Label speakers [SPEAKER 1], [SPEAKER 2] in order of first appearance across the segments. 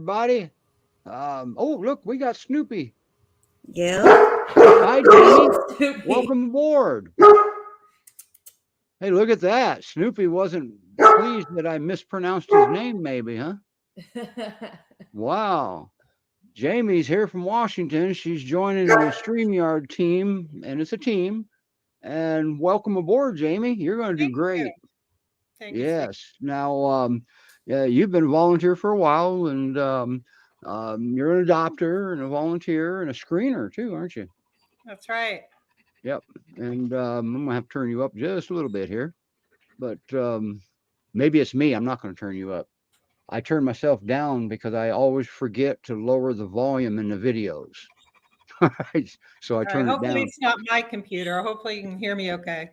[SPEAKER 1] everybody. Oh, look, we got Snoopy.
[SPEAKER 2] Yeah.
[SPEAKER 1] Hi, Jamie. Welcome aboard. Hey, look at that. Snoopy wasn't pleased that I mispronounced his name, maybe, huh? Wow. Jamie's here from Washington. She's joining the StreamYard team, and it's a team. And welcome aboard, Jamie. You're going to do great.
[SPEAKER 3] Thank you.
[SPEAKER 1] Yes. Now, yeah, you've been a volunteer for a while, and you're an adopter and a volunteer and a screener too, aren't you?
[SPEAKER 3] That's right.
[SPEAKER 1] Yep. And I'm going to have to turn you up just a little bit here, but maybe it's me. I'm not going to turn you up. I turn myself down because I always forget to lower the volume in the videos. So I turn it down.
[SPEAKER 3] Hopefully it's not my computer. Hopefully you can hear me okay.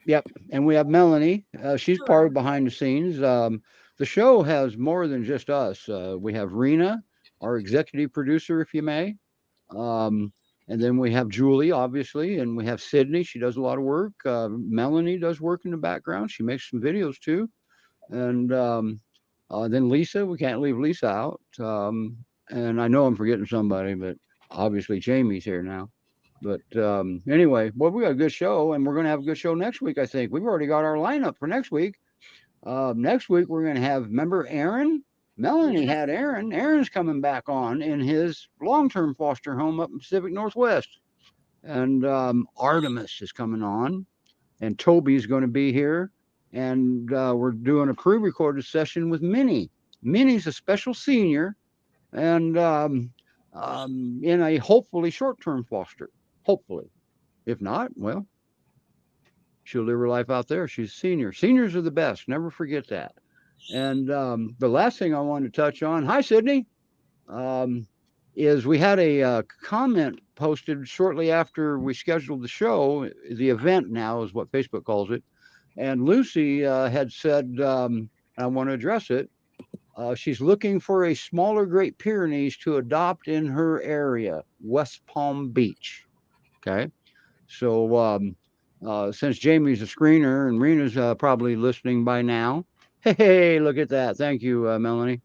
[SPEAKER 1] Yep. And we have Melanie. She's part of behind the scenes. The show has more than just us. We have Rena, our executive producer, if you may. And then we have Julie, obviously, and we have Sydney. She does a lot of work. Melanie does work in the background. She makes some videos too. And then Lisa, we can't leave Lisa out. And I know I'm forgetting somebody, but obviously Jamie's here now. But anyway, well, we got a good show, and we're going to have a good show next week, I think. We've already got our lineup for next week. Next week, we're going to have, remember Aaron? Melanie had Aaron. Aaron's coming back on in his long-term foster home up in Pacific Northwest. And Artemis is coming on, and Toby's going to be here. And we're doing a pre-recorded session with Minnie. Minnie's a special senior, and in a hopefully short-term foster. Hopefully. If not, well, she'll live her life out there. She's a senior. Seniors are the best. Never forget that. And the last thing I wanted to touch on, hi, Sydney, is we had a comment posted shortly after we scheduled the show. The event now is what Facebook calls it. And Lucy had said, I want to address it. She's looking for a smaller Great Pyrenees to adopt in her area, West Palm Beach. Okay. So since Jamie's a screener and Rena's probably listening by now. Hey, look at that. Thank you, Melanie.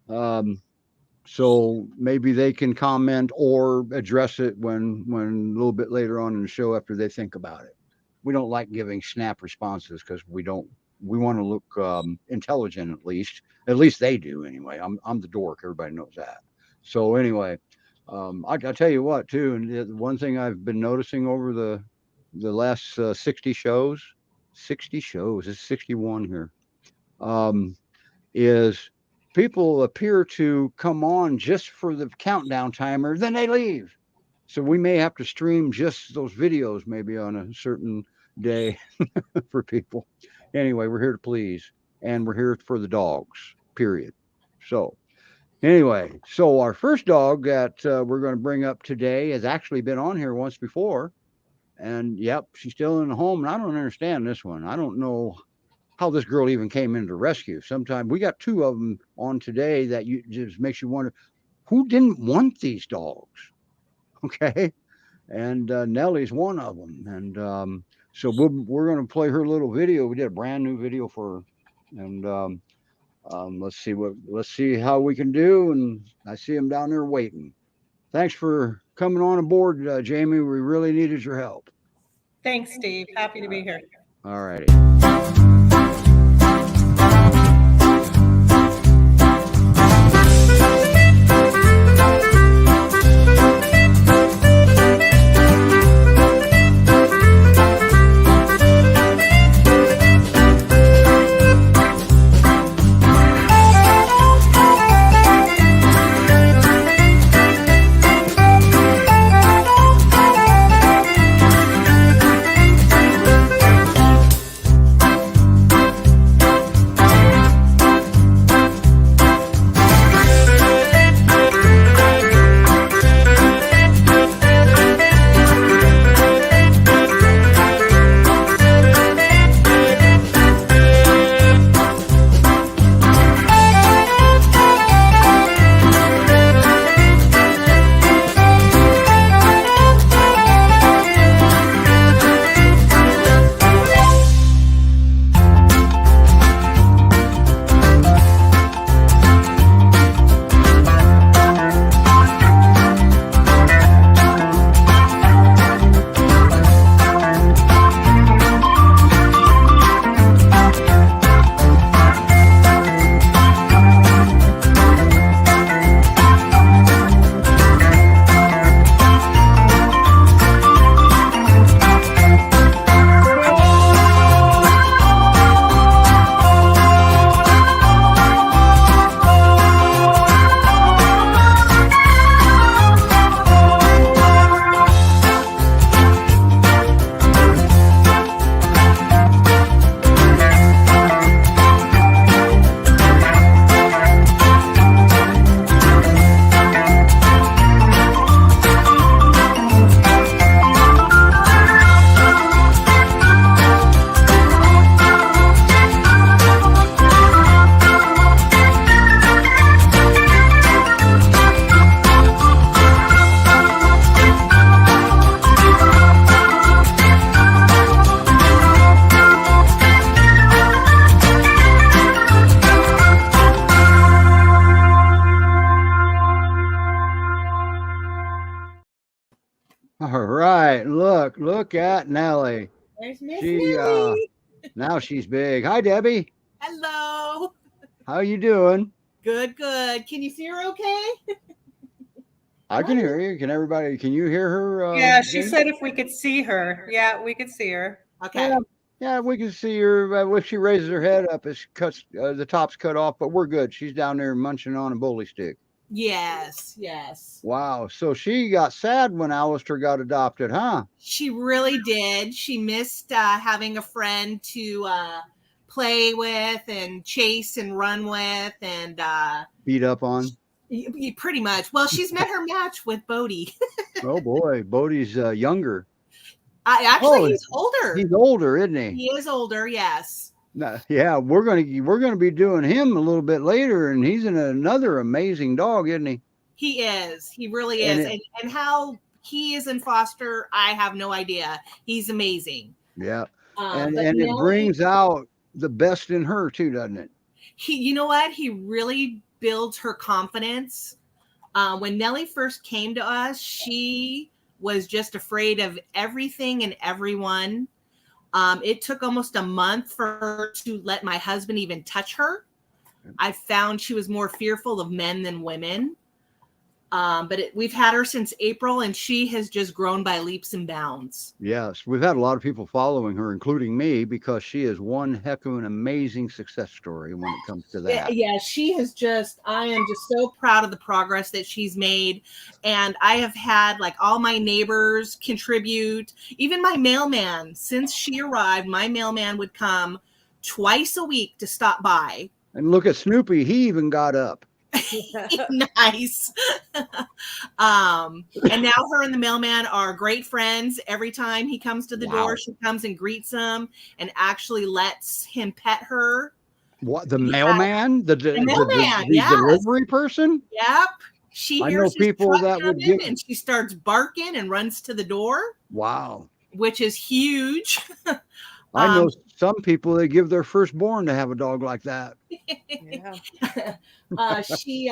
[SPEAKER 1] So maybe they can comment or address it when a little bit later on in the show after they think about it. We don't like giving snap responses because we want to look intelligent at least they do anyway. I'm the dork. Everybody knows that. So anyway, I'll tell you what too. And one thing I've been noticing over the last 60 shows, it's 61 here, is people appear to come on just for the countdown timer, then they leave. So we may have to stream just those videos maybe on a certain day for people. Anyway, we're here to please, and we're here for the dogs, period. So anyway, so our first dog that we're going to bring up today has actually been on here once before. And yep, she's still in the home. And I don't understand this one. I don't know how this girl even came into rescue. Sometimes we got two of them on today that you just makes you wonder who didn't want these dogs. Okay. And Nellie's one of them. And so we're going to play her little video. We did a brand new video for her. And let's see how we can do. And I see him down there waiting. Thanks for coming on aboard, Jamie. We really needed your help.
[SPEAKER 3] Thanks, Steve. Happy to be here.
[SPEAKER 1] All righty. Look at Nellie.
[SPEAKER 2] There's Miss
[SPEAKER 1] She
[SPEAKER 2] Nellie.
[SPEAKER 1] now she's big. Hi, Debbie.
[SPEAKER 2] Hello.
[SPEAKER 1] How you doing?
[SPEAKER 2] Good, good. Can you see her okay?
[SPEAKER 1] I can hear you. Can you hear her?
[SPEAKER 3] Yeah, she
[SPEAKER 1] Jane?
[SPEAKER 3] said if we could see her. Yeah, we could see her.
[SPEAKER 2] Okay.
[SPEAKER 1] Yeah, we can see her. If she raises her head up, it's cuts. The top's cut off, but we're good. She's down there munching on a bully stick.
[SPEAKER 2] Yes, yes.
[SPEAKER 1] Wow. So she got sad when Alistair got adopted, huh?
[SPEAKER 2] She really did. She missed having a friend to play with and chase and run with and
[SPEAKER 1] Beat up on.
[SPEAKER 2] pretty much. Well, she's met her match with Bodie.
[SPEAKER 1] Oh boy, Bodie's younger.
[SPEAKER 2] He's older.
[SPEAKER 1] He's older, isn't he?
[SPEAKER 2] He is older, yes.
[SPEAKER 1] Yeah, we're gonna be doing him a little bit later, and he's another amazing dog, isn't he?
[SPEAKER 2] He is. He really is. And how he is in foster, I have no idea. He's amazing.
[SPEAKER 1] Yeah, and it brings out the best in her too, doesn't it?
[SPEAKER 2] You know what? He really builds her confidence. When Nellie first came to us, she was just afraid of everything and everyone. It took almost a month for her to let my husband even touch her. I found she was more fearful of men than women. But we've had her since April, and she has just grown by leaps and bounds.
[SPEAKER 1] Yes, we've had a lot of people following her, including me, because she is one heck of an amazing success story when it comes to that.
[SPEAKER 2] Yeah, she has I am just so proud of the progress that she's made. And I have had like all my neighbors contribute, even my mailman. Since she arrived, my mailman would come twice a week to stop by.
[SPEAKER 1] And look at Snoopy, he even got up.
[SPEAKER 2] Nice. And now her and the mailman are great friends. Every time he comes to the door, she comes and greets him and actually lets him pet her.
[SPEAKER 1] What, the mailman? The
[SPEAKER 2] mailman,
[SPEAKER 1] the delivery person?
[SPEAKER 2] Yep. She hears
[SPEAKER 1] people that would give,
[SPEAKER 2] and she starts barking and runs to the door.
[SPEAKER 1] Wow.
[SPEAKER 2] Which is huge.
[SPEAKER 1] I know some people that give their firstborn to have a dog like that.
[SPEAKER 3] Yeah.
[SPEAKER 2] She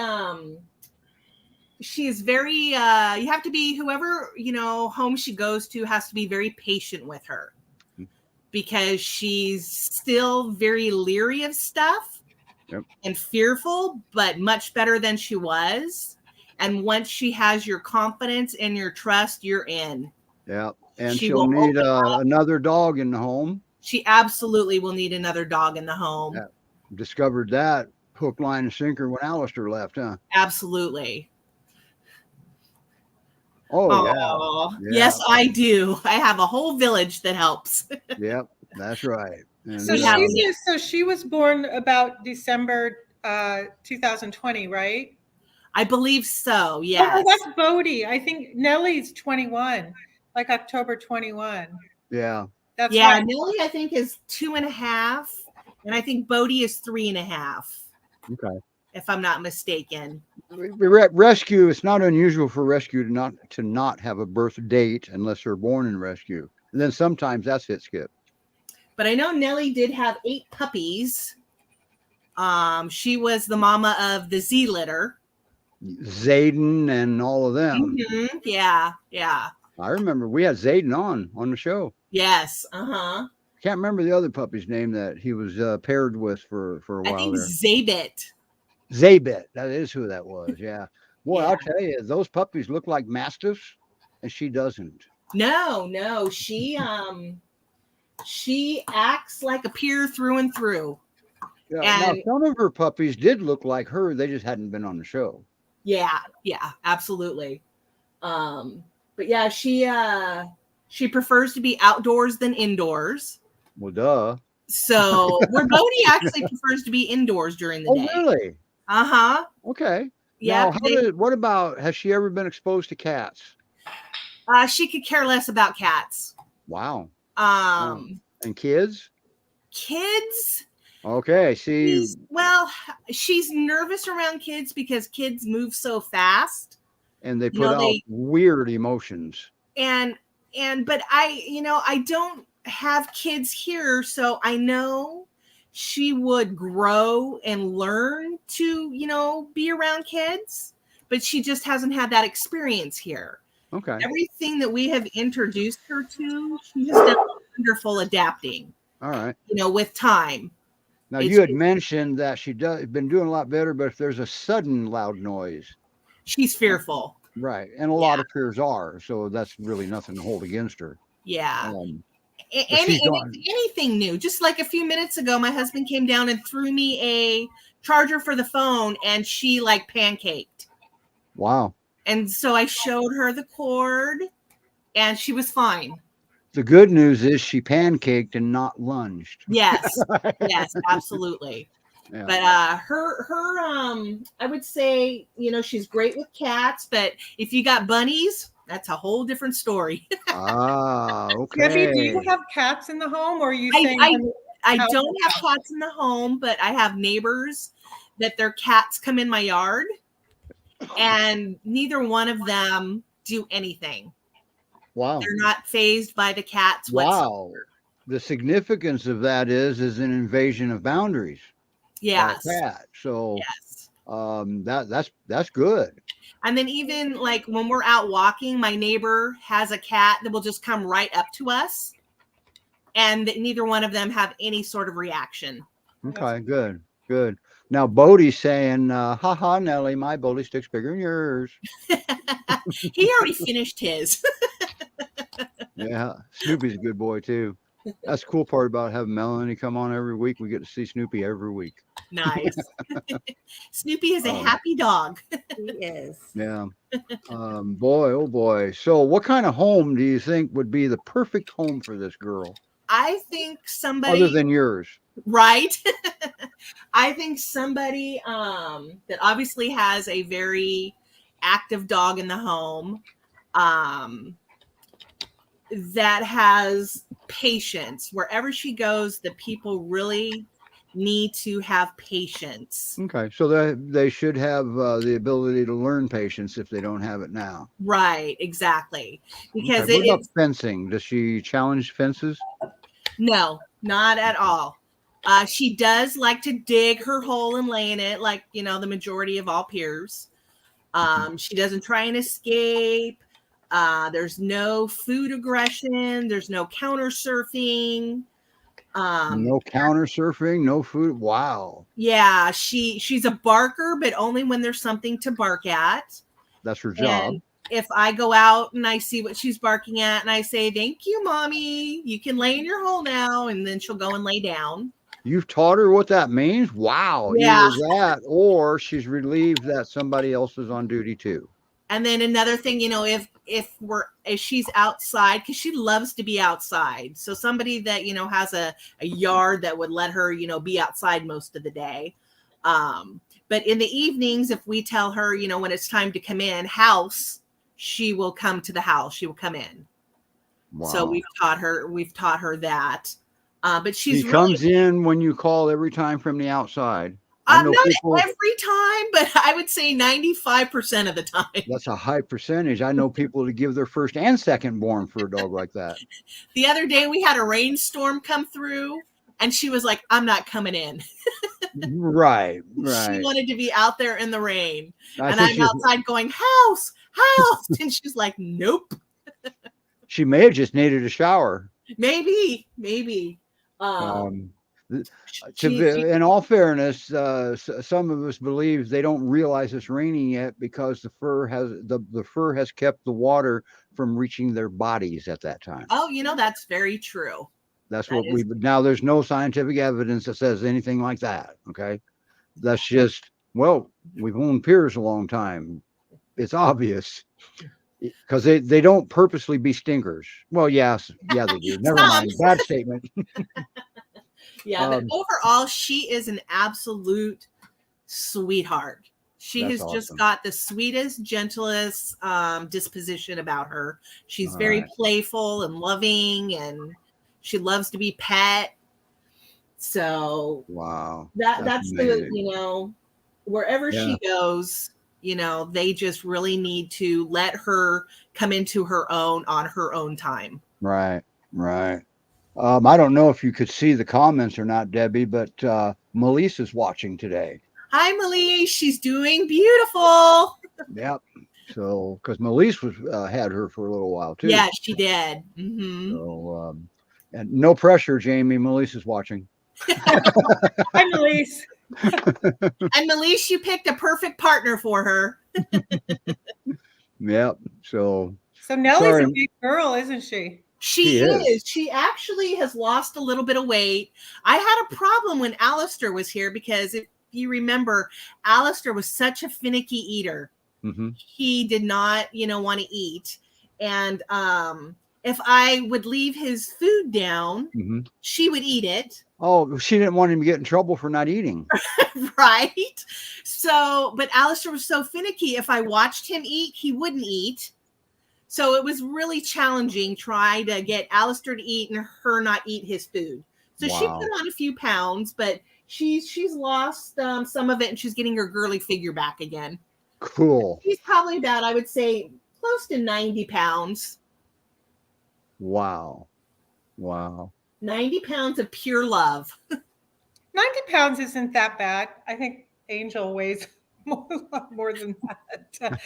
[SPEAKER 2] is very you have to be, whoever home she goes to has to be very patient with her, because she's still very leery of stuff.
[SPEAKER 1] Yep.
[SPEAKER 2] And fearful, but much better than she was. And once she has your confidence and your trust, you're in.
[SPEAKER 1] Yeah. And she'll need another dog in the home.
[SPEAKER 2] She absolutely will need another dog in the home.
[SPEAKER 1] Yeah. Discovered that hook, line, and sinker when Alistair left, huh?
[SPEAKER 2] Absolutely.
[SPEAKER 1] Oh, yeah.
[SPEAKER 2] Yes, I do. I have a whole village that helps.
[SPEAKER 1] Yep, that's right. And
[SPEAKER 3] so she was born about December 2020, right?
[SPEAKER 2] I believe so, yes.
[SPEAKER 3] Oh, that's Bodie. I think Nellie's 21, like October 21.
[SPEAKER 1] Yeah.
[SPEAKER 3] That's
[SPEAKER 2] right. Nellie, I think, is 2.5, and I think Bodie is 3.5.
[SPEAKER 1] Okay.
[SPEAKER 2] If I'm not mistaken.
[SPEAKER 1] Rescue, it's not unusual for rescue to not have a birth date unless they're born in rescue. And then sometimes that's it, Skip.
[SPEAKER 2] But I know Nellie did have 8 puppies. She was the mama of the Z litter.
[SPEAKER 1] Zayden and all of them.
[SPEAKER 2] Mm-hmm. Yeah.
[SPEAKER 1] I remember we had Zayden on the show.
[SPEAKER 2] Yes.
[SPEAKER 1] Can't remember the other puppy's name that he was paired with for a while. I think
[SPEAKER 2] Zabit.
[SPEAKER 1] That is who that was. Yeah. Boy, I'll tell you, those puppies look like mastiffs, and she doesn't.
[SPEAKER 2] No. She acts like a peer through and through.
[SPEAKER 1] Yeah. Now some of her puppies did look like her. They just hadn't been on the show.
[SPEAKER 2] Yeah, absolutely. But yeah, she prefers to be outdoors than indoors.
[SPEAKER 1] Well, duh.
[SPEAKER 2] So where Bodie actually prefers to be indoors during the day.
[SPEAKER 1] Oh, really?
[SPEAKER 2] Uh-huh.
[SPEAKER 1] Okay.
[SPEAKER 2] Yeah.
[SPEAKER 1] Now, what about, has she ever been exposed to cats?
[SPEAKER 2] She could care less about cats.
[SPEAKER 1] Wow. And kids?
[SPEAKER 2] Kids?
[SPEAKER 1] Okay.
[SPEAKER 2] She's nervous around kids because kids move so fast.
[SPEAKER 1] And they put out weird emotions.
[SPEAKER 2] But I don't have kids here, so I know she would grow and learn to, be around kids, but she just hasn't had that experience here.
[SPEAKER 1] Okay.
[SPEAKER 2] Everything that we have introduced her to, she has done wonderful adapting.
[SPEAKER 1] All right.
[SPEAKER 2] With time.
[SPEAKER 1] Now you had mentioned that she been doing a lot better, but if there's a sudden loud noise,
[SPEAKER 2] she's fearful.
[SPEAKER 1] Right, and a lot of peers are, so that's really nothing to hold against her.
[SPEAKER 2] Yeah.
[SPEAKER 1] She's gone.
[SPEAKER 2] Anything new. Just like a few minutes ago, my husband came down and threw me a charger for the phone, and she like pancaked.
[SPEAKER 1] Wow.
[SPEAKER 2] And so I showed her the cord, and she was fine.
[SPEAKER 1] The good news is she pancaked and not lunged.
[SPEAKER 2] Yes. Yes, absolutely.
[SPEAKER 1] Yeah.
[SPEAKER 2] But her I would say, she's great with cats, but if you got bunnies, that's a whole different story.
[SPEAKER 1] Okay.
[SPEAKER 3] Debbie, do you have cats in the home, or are you saying
[SPEAKER 2] I don't have cats in the home, but I have neighbors that their cats come in my yard, and neither one of them do anything.
[SPEAKER 1] Wow.
[SPEAKER 2] They're not fazed by the cats whatsoever.
[SPEAKER 1] Wow. The significance of that is an invasion of boundaries.
[SPEAKER 2] Yes.
[SPEAKER 1] Cat. So
[SPEAKER 2] yes.
[SPEAKER 1] That's good.
[SPEAKER 2] And then even like when we're out walking, my neighbor has a cat that will just come right up to us, and neither one of them have any sort of reaction.
[SPEAKER 1] Okay, good. Now Bodie's saying, "Ha, Nellie, my bully stick's bigger than yours."
[SPEAKER 2] He already finished his.
[SPEAKER 1] Yeah, Snoopy's a good boy too. That's the cool part about having Melanie come on every week. We get to see Snoopy every week.
[SPEAKER 2] Nice. Snoopy is a happy dog.
[SPEAKER 4] He is.
[SPEAKER 1] Yeah. Boy, oh boy. So what kind of home do you think would be the perfect home for this girl?
[SPEAKER 2] I think somebody
[SPEAKER 1] other than yours.
[SPEAKER 2] Right. I think somebody that obviously has a very active dog in the home, that has patience. Wherever she goes, the people really need to have patience.
[SPEAKER 1] Okay, so they should have the ability to learn patience if they don't have it now.
[SPEAKER 2] Right, exactly. Because
[SPEAKER 1] what about fencing? Does she challenge fences?
[SPEAKER 2] No, not at all. She does like to dig her hole and lay in it, like the majority of all peers. She doesn't try and escape. There's no food aggression. There's no counter surfing.
[SPEAKER 1] No counter surfing, no food. Wow.
[SPEAKER 2] Yeah, she's a barker, but only when there's something to bark at.
[SPEAKER 1] That's her job.
[SPEAKER 2] And if I go out and I see what she's barking at and I say, "Thank you, mommy, you can lay in your hole now," and then she'll go and lay down.
[SPEAKER 1] You've taught her what that means? Wow.
[SPEAKER 2] Yeah.
[SPEAKER 1] Either that or she's relieved that somebody else is on duty too.
[SPEAKER 2] And then another thing, if she's outside, because she loves to be outside. So somebody that, has a yard that would let her, be outside most of the day. But in the evenings, if we tell her, when it's time to come in house, she will come to the house. She will come in. Wow. So we've taught her that. But she
[SPEAKER 1] comes in when you call every time from the outside.
[SPEAKER 2] Not every time, but I would say 95% of the time.
[SPEAKER 1] That's a high percentage. I know people to give their first and second born for a dog like that.
[SPEAKER 2] The other day we had a rainstorm come through and she was like, "I'm not coming in."
[SPEAKER 1] Right.
[SPEAKER 2] She wanted to be out there in the rain. And I'm outside going, "House, house." And she's like, "Nope."
[SPEAKER 1] She may have just needed a shower.
[SPEAKER 2] Maybe.
[SPEAKER 1] In all fairness, some of us believe they don't realize it's raining yet because the fur has kept the water from reaching their bodies at that time.
[SPEAKER 2] Oh, that's very true.
[SPEAKER 1] Now there's no scientific evidence that says anything like that. Okay. That's just, we've owned peers a long time. It's obvious because they don't purposely be stinkers. Well, yes. Yeah, they do. Never mind. Bad statement.
[SPEAKER 2] Yeah, but overall, she is an absolute sweetheart. She has just got the sweetest, gentlest disposition about her. She's very playful and loving, and she loves to be pet. So
[SPEAKER 1] wow,
[SPEAKER 2] that's the wherever she goes, they just really need to let her come into her own on her own time.
[SPEAKER 1] Right. I don't know if you could see the comments or not, Debbie, but Melissa's watching today.
[SPEAKER 2] Hi, Melise. She's doing beautiful.
[SPEAKER 1] Yep. So, because Melise was had her for a little while too.
[SPEAKER 2] Yeah, she did. Mm-hmm.
[SPEAKER 1] So, and no pressure, Jamie. Melise is watching.
[SPEAKER 3] Hi, Melise.
[SPEAKER 2] And Melise, you picked a perfect partner for her.
[SPEAKER 1] Yep. So
[SPEAKER 3] Nellie's a big girl, isn't she?
[SPEAKER 2] She is. She actually has lost a little bit of weight. I had a problem when Alistair was here because if you remember, Alistair was such a finicky eater.
[SPEAKER 1] Mm-hmm.
[SPEAKER 2] He did not, want to eat. And if I would leave his food down,
[SPEAKER 1] mm-hmm.
[SPEAKER 2] she would eat it.
[SPEAKER 1] Oh, she didn't want him to get in trouble for not eating.
[SPEAKER 2] Right. So, but Alistair was so finicky. If I watched him eat, he wouldn't eat. So it was really challenging trying to get Alistair to eat and her not eat his food. So she put on a few pounds, but she's lost some of it and she's getting her girly figure back again.
[SPEAKER 1] Cool.
[SPEAKER 2] She's probably about, I would say, close to 90 pounds.
[SPEAKER 1] Wow.
[SPEAKER 2] 90 pounds of pure love.
[SPEAKER 3] 90 pounds isn't that bad. I think Angel weighs more than that.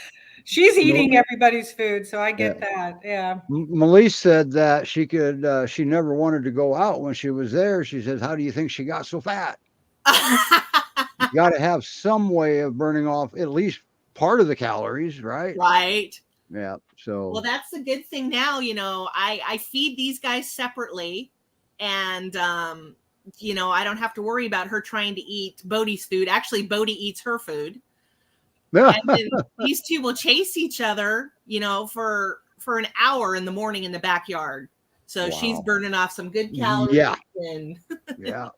[SPEAKER 3] She's eating everybody's food, so I get that. Yeah.
[SPEAKER 1] Melise said that she could. She never wanted to go out when she was there. She says, "How do you think she got so fat?" You got to have some way of burning off at least part of the calories, right?
[SPEAKER 2] Right.
[SPEAKER 1] Yeah. So.
[SPEAKER 2] Well, that's the good thing now. I feed these guys separately, and I don't have to worry about her trying to eat Bodhi's food. Actually, Bodhi eats her food. And then these two will chase each other, for an hour in the morning in the backyard. So she's burning off some good calories.
[SPEAKER 1] Yeah.
[SPEAKER 2] And
[SPEAKER 1] that's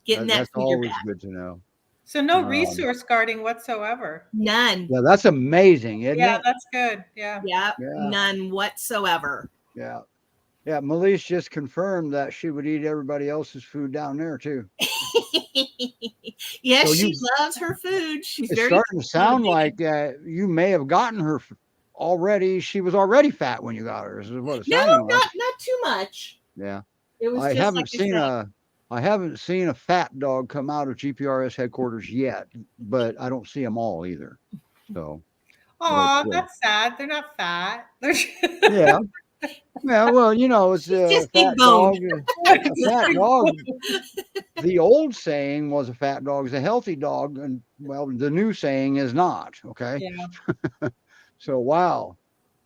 [SPEAKER 2] getting that
[SPEAKER 1] always
[SPEAKER 2] back.
[SPEAKER 1] good to know.
[SPEAKER 3] So no resource guarding whatsoever.
[SPEAKER 2] None.
[SPEAKER 1] Yeah, that's amazing, isn't it?
[SPEAKER 3] Yeah, that's good. Yeah.
[SPEAKER 2] Yep. None whatsoever.
[SPEAKER 1] Yeah. Yeah, Melise just confirmed that she would eat everybody else's food down there too.
[SPEAKER 2] Yes,
[SPEAKER 1] So
[SPEAKER 2] she loves her food. She's
[SPEAKER 1] It's
[SPEAKER 2] very
[SPEAKER 1] starting to sound like you may have gotten her already. She was already fat when you got her. Is what it sounded like.
[SPEAKER 2] not too much.
[SPEAKER 1] Yeah.
[SPEAKER 2] It was
[SPEAKER 1] I haven't seen a fat dog come out of GPRS headquarters yet, but I don't see them all either. So.
[SPEAKER 3] Oh, that's sad. They're not fat.
[SPEAKER 1] Yeah. Yeah, well, it's a fat dog. A fat dog. The old saying was a fat dog is a healthy dog, and well, the new saying is not. Okay.
[SPEAKER 3] Yeah.
[SPEAKER 1] So wow.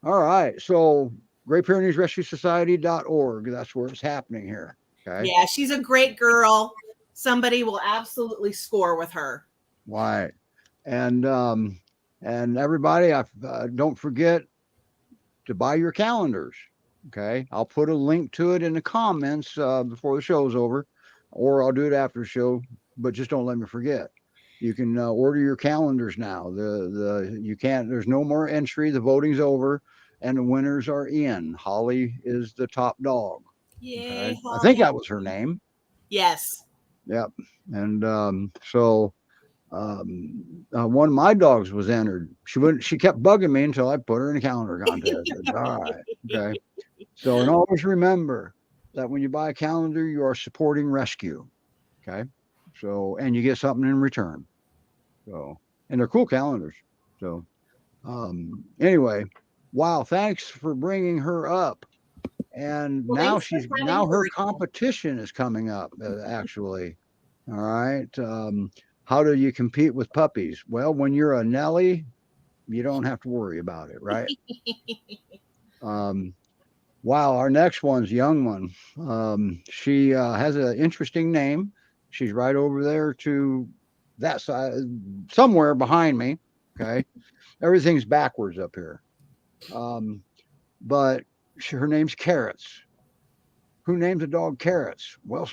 [SPEAKER 1] All right. So Great Pyrenees Rescue Society.org. That's where it's happening here. Okay.
[SPEAKER 2] Yeah, she's a great girl. Somebody will absolutely score with her.
[SPEAKER 1] Right. And everybody, don't forget to buy your calendars. Okay. I'll put a link to it in the comments before the show's over, or I'll do it after the show, but just don't let me forget. You can order your calendars now. There's no more entry. The voting's over and the winners are in. Holly is the top dog.
[SPEAKER 2] Yay.
[SPEAKER 1] Okay? I think that was her name.
[SPEAKER 2] Yes.
[SPEAKER 1] Yep. And one of my dogs was entered. She kept bugging me until I put her in a calendar contest. All right. Okay. So, and always remember that when you buy a calendar, you are supporting rescue. Okay. So, and you get something in return. So, and they're cool calendars. So, anyway, wow. Thanks for bringing her up. And now her competition is coming up, actually. All right. How do you compete with puppies? Well, when you're a Nellie, you don't have to worry about it, right? Wow, our next one's a young one. She has an interesting name. She's right over there to that side, somewhere behind me. Okay. Everything's backwards up here. But her name's Carrots. Who names a dog Carrots? Well,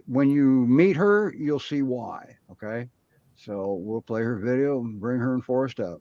[SPEAKER 1] when you meet her, you'll see why. Okay. So we'll play her video and bring her and Forrest up.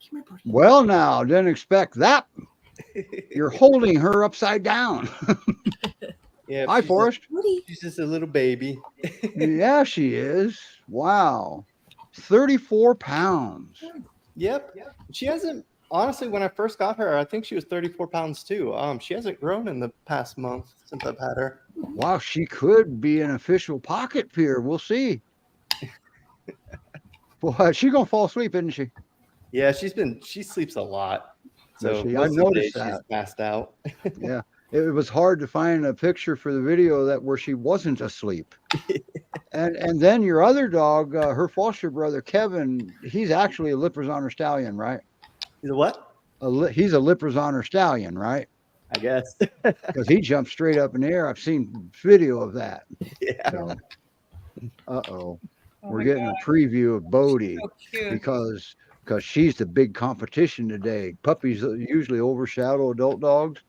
[SPEAKER 2] Come here, Bodhi.
[SPEAKER 1] Well, now, didn't expect that. You're holding her upside down.
[SPEAKER 4] Yeah,
[SPEAKER 1] Hi, Forrest.
[SPEAKER 2] Bodhi.
[SPEAKER 4] she's just a little baby.
[SPEAKER 1] Yeah, she is. Wow. 34 pounds.
[SPEAKER 4] Yep. She hasn't, honestly, when I first got her, I think she was 34 pounds too. She hasn't grown in the past month since I've had her.
[SPEAKER 1] Wow, she could be an official pocket peer. We'll see. Boy, she's going to fall asleep, isn't she?
[SPEAKER 4] Yeah, she sleeps a lot. So
[SPEAKER 1] I
[SPEAKER 4] most of the
[SPEAKER 1] noticed
[SPEAKER 4] day she's
[SPEAKER 1] that.
[SPEAKER 4] passed out.
[SPEAKER 1] Yeah. It was hard to find a picture for the video where she wasn't asleep. And then your other dog, her foster brother, Kevin, he's actually a Lipizzan stallion, right?
[SPEAKER 4] He's a what?
[SPEAKER 1] He's a Lipizzan stallion, right?
[SPEAKER 4] I guess.
[SPEAKER 1] Because he jumps straight up in the air. I've seen video of that.
[SPEAKER 4] Yeah.
[SPEAKER 1] So, uh-oh.
[SPEAKER 3] Oh
[SPEAKER 1] We're
[SPEAKER 3] my
[SPEAKER 1] getting
[SPEAKER 3] God.
[SPEAKER 1] a preview of Bodhi
[SPEAKER 3] So cute.
[SPEAKER 1] because she's the big competition today. Puppies usually overshadow adult dogs,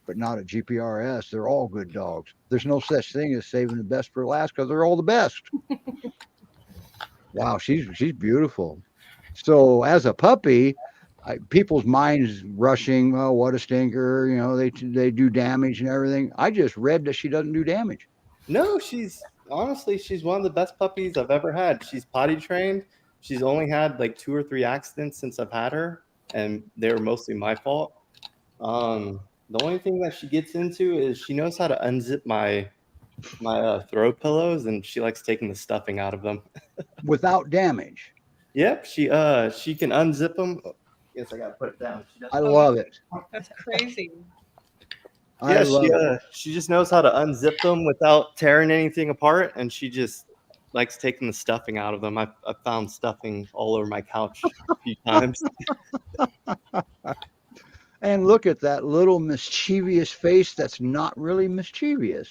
[SPEAKER 1] but not at GPRS. They're all good dogs. There's no such thing as saving the best for last because they're all the best. Wow, she's beautiful. So as a puppy, people's minds rushing, oh, what a stinker, you know, they do damage and everything. I just read that she doesn't do damage.
[SPEAKER 4] No, she's one of the best puppies I've ever had. She's potty trained. She's only had like 2 or 3 accidents since I've had her, and they were mostly my fault. The only thing that she gets into is she knows how to unzip my throw pillows, and she likes taking the stuffing out of them.
[SPEAKER 1] Without damage.
[SPEAKER 4] Yep, she can unzip them. Guess I gotta put it down.
[SPEAKER 1] I love it.
[SPEAKER 3] That's crazy.
[SPEAKER 1] I love it.
[SPEAKER 4] She just knows how to unzip them without tearing anything apart, and she just likes taking the stuffing out of them. I found stuffing all over my couch a few times.
[SPEAKER 1] And look at that little mischievous face that's not really mischievous.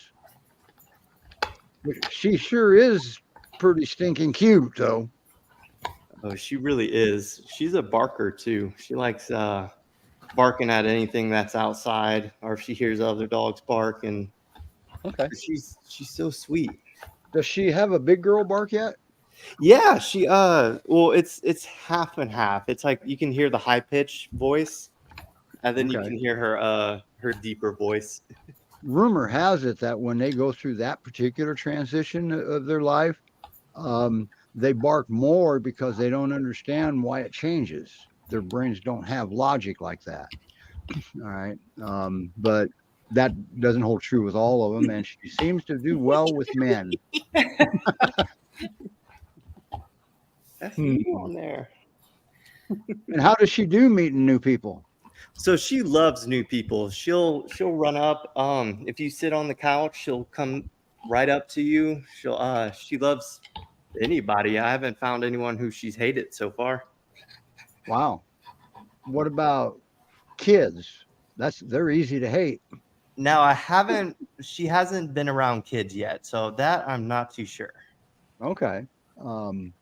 [SPEAKER 1] She sure is pretty stinking cute, though.
[SPEAKER 4] Oh, she really is. She's a barker too. She likes barking at anything that's outside, or if she hears other dogs bark. And
[SPEAKER 1] Okay.
[SPEAKER 4] she's so sweet.
[SPEAKER 1] Does she have a big girl bark yet?
[SPEAKER 4] Yeah, she well, it's half and half. It's like you can hear the high pitch voice, and then you
[SPEAKER 1] Okay.
[SPEAKER 4] can hear her deeper voice.
[SPEAKER 1] Rumor has it that when they go through that particular transition of their life, they bark more because they don't understand why it changes. Their brains don't have logic like that. All right. But that doesn't hold true with all of them. And she seems to do well with men.
[SPEAKER 4] That's you on there.
[SPEAKER 1] And how does she do meeting new people?
[SPEAKER 4] So she loves new people. She'll run up. If you sit on the couch, she'll come right up to you. She loves anybody. I haven't found anyone who she's hated so far.
[SPEAKER 1] Wow. What about kids? They're easy to hate.
[SPEAKER 4] Now she hasn't been around kids yet, so that I'm not too sure.
[SPEAKER 1] Okay. I'm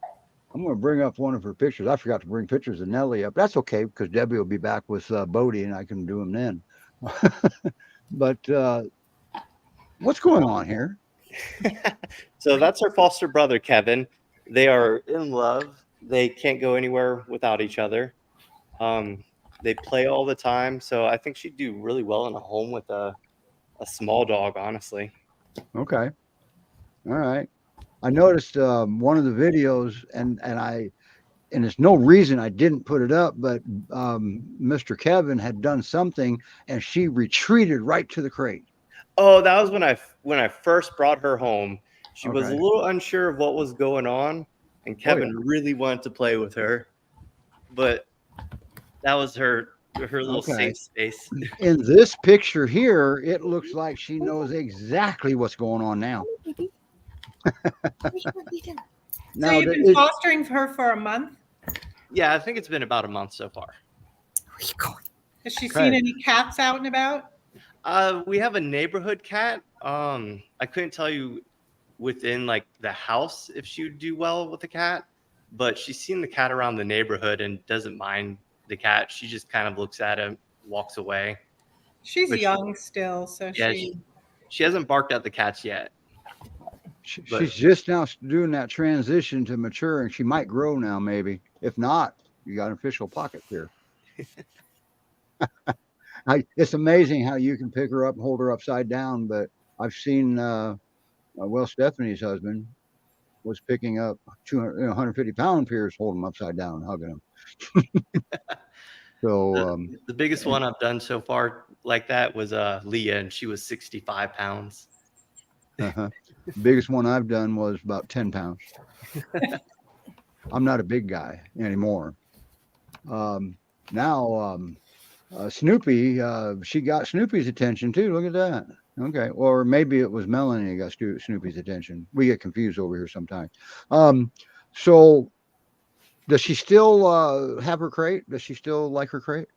[SPEAKER 1] going to bring up one of her pictures. I forgot to bring pictures of Nellie up. That's okay because Debbie will be back with Bodhi and I can do them then. But what's going on here?
[SPEAKER 4] So that's her foster brother, Kevin. They are in love. They can't go anywhere without each other. They play all the time. So I think she'd do really well in a home with a small dog, honestly.
[SPEAKER 1] Okay. All right. I noticed one of the videos and there's no reason I didn't put it up, but Mr. Kevin had done something and she retreated right to the crate.
[SPEAKER 4] Oh, that was when I first brought her home. She was a
[SPEAKER 1] Okay.
[SPEAKER 4] little unsure of what was going on, and Kevin really wanted to play with her, but that was her little
[SPEAKER 1] Okay.
[SPEAKER 4] safe space.
[SPEAKER 1] In this picture here, it looks like she knows exactly what's going on now.
[SPEAKER 3] So
[SPEAKER 1] Now,
[SPEAKER 3] you've been fostering her for a month?
[SPEAKER 4] Yeah, I think it's been about a month so far.
[SPEAKER 2] Where you going?
[SPEAKER 3] Has she
[SPEAKER 1] Okay.
[SPEAKER 3] seen any cats out and about?
[SPEAKER 4] We have a neighborhood cat. I couldn't tell you within like the house if she would do well with the cat, but she's seen the cat around the neighborhood and doesn't mind the cat. She just kind of looks at him, walks away.
[SPEAKER 3] She's
[SPEAKER 4] But
[SPEAKER 3] young still, so
[SPEAKER 4] Yeah, she hasn't barked at the cats yet.
[SPEAKER 1] she's just now doing that transition to maturing. She might grow now, maybe. If not, You got an official pocket peer. It's amazing how you can pick her up and hold her upside down. But I've seen, Stephanie's husband was picking up 200, 150-pound peers, holding them upside down, and hugging them. So
[SPEAKER 4] the biggest one I've done so far like that was Leah, and she was 65 pounds.
[SPEAKER 1] Biggest one I've done was about 10 pounds. I'm not a big guy anymore. Now, Snoopy, she got Snoopy's attention too. Look at that. Okay. Or maybe it was Melanie who got Snoopy's attention. We get confused over here sometimes. So does she still have her crate? Does she still like her crate?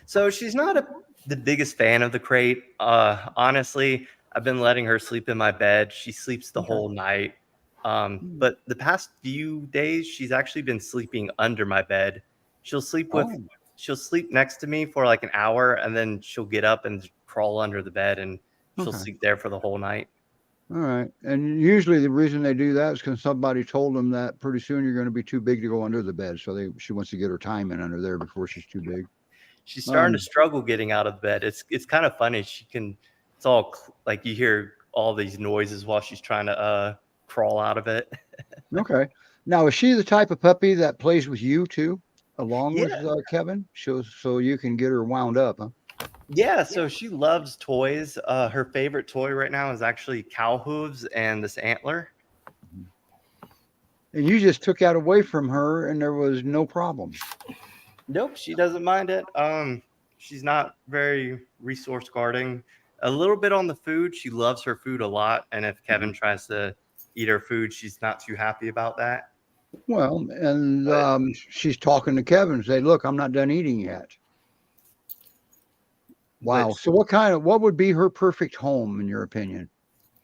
[SPEAKER 4] So she's not the biggest fan of the crate. Honestly, I've been letting her sleep in my bed. She sleeps the whole night. But the past few days, she's actually been sleeping under my bed. She'll sleep next to me for like an hour, and then she'll get up and crawl under the bed, and she'll sleep there for the whole night.
[SPEAKER 1] All right. And usually the reason they do that is because somebody told them that pretty soon you're going to be too big to go under the bed. So she wants to get her time in under there before she's too big.
[SPEAKER 4] She's starting to struggle getting out of bed. It's kind of funny. It's all like you hear all these noises while she's trying to crawl out of it.
[SPEAKER 1] Okay. Now, is she the type of puppy that plays with you too, along with Kevin? So you can get her wound up, huh?
[SPEAKER 4] Yeah, so she loves toys. Her favorite toy right now is actually cow hooves and this antler.
[SPEAKER 1] And you just took that away from her, and there was no problem.
[SPEAKER 4] Nope, she doesn't mind it. She's not very resource guarding. A little bit on the food. She loves her food a lot, and if Kevin tries to eat her food, she's not too happy about that.
[SPEAKER 1] Well, and she's talking to Kevin and say, "Look, I'm not done eating yet." Wow. So what would be her perfect home in your opinion?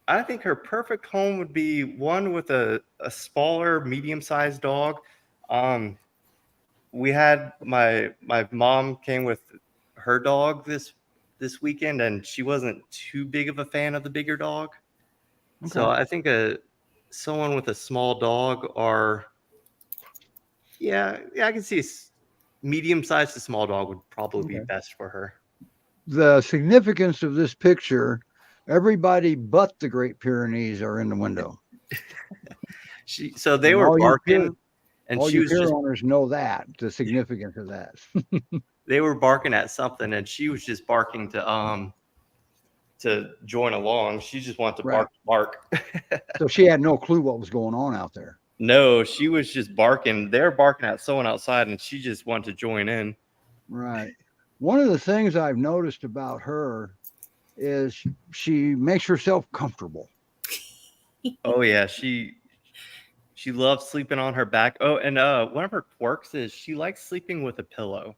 [SPEAKER 4] I think her perfect home would be one with a smaller, medium-sized dog. We had my mom came with her dog this weekend, and she wasn't too big of a fan of the bigger dog. Okay. So I think someone with a small dog, or I can see medium-sized to small dog would probably be best for her.
[SPEAKER 1] The significance of this picture, everybody but the Great Pyrenees are in the window.
[SPEAKER 4] So they were barking,
[SPEAKER 1] and all you pier owners know that, the significance of that.
[SPEAKER 4] They were barking at something, and she was just barking to join along. She just wanted to bark.
[SPEAKER 1] So she had no clue what was going on out there.
[SPEAKER 4] No, she was just barking. They were barking at someone outside, and she just wanted to join in.
[SPEAKER 1] Right. One of the things I've noticed about her is she makes herself comfortable.
[SPEAKER 4] Oh yeah, she loves sleeping on her back. Oh, and one of her quirks is she likes sleeping with a pillow.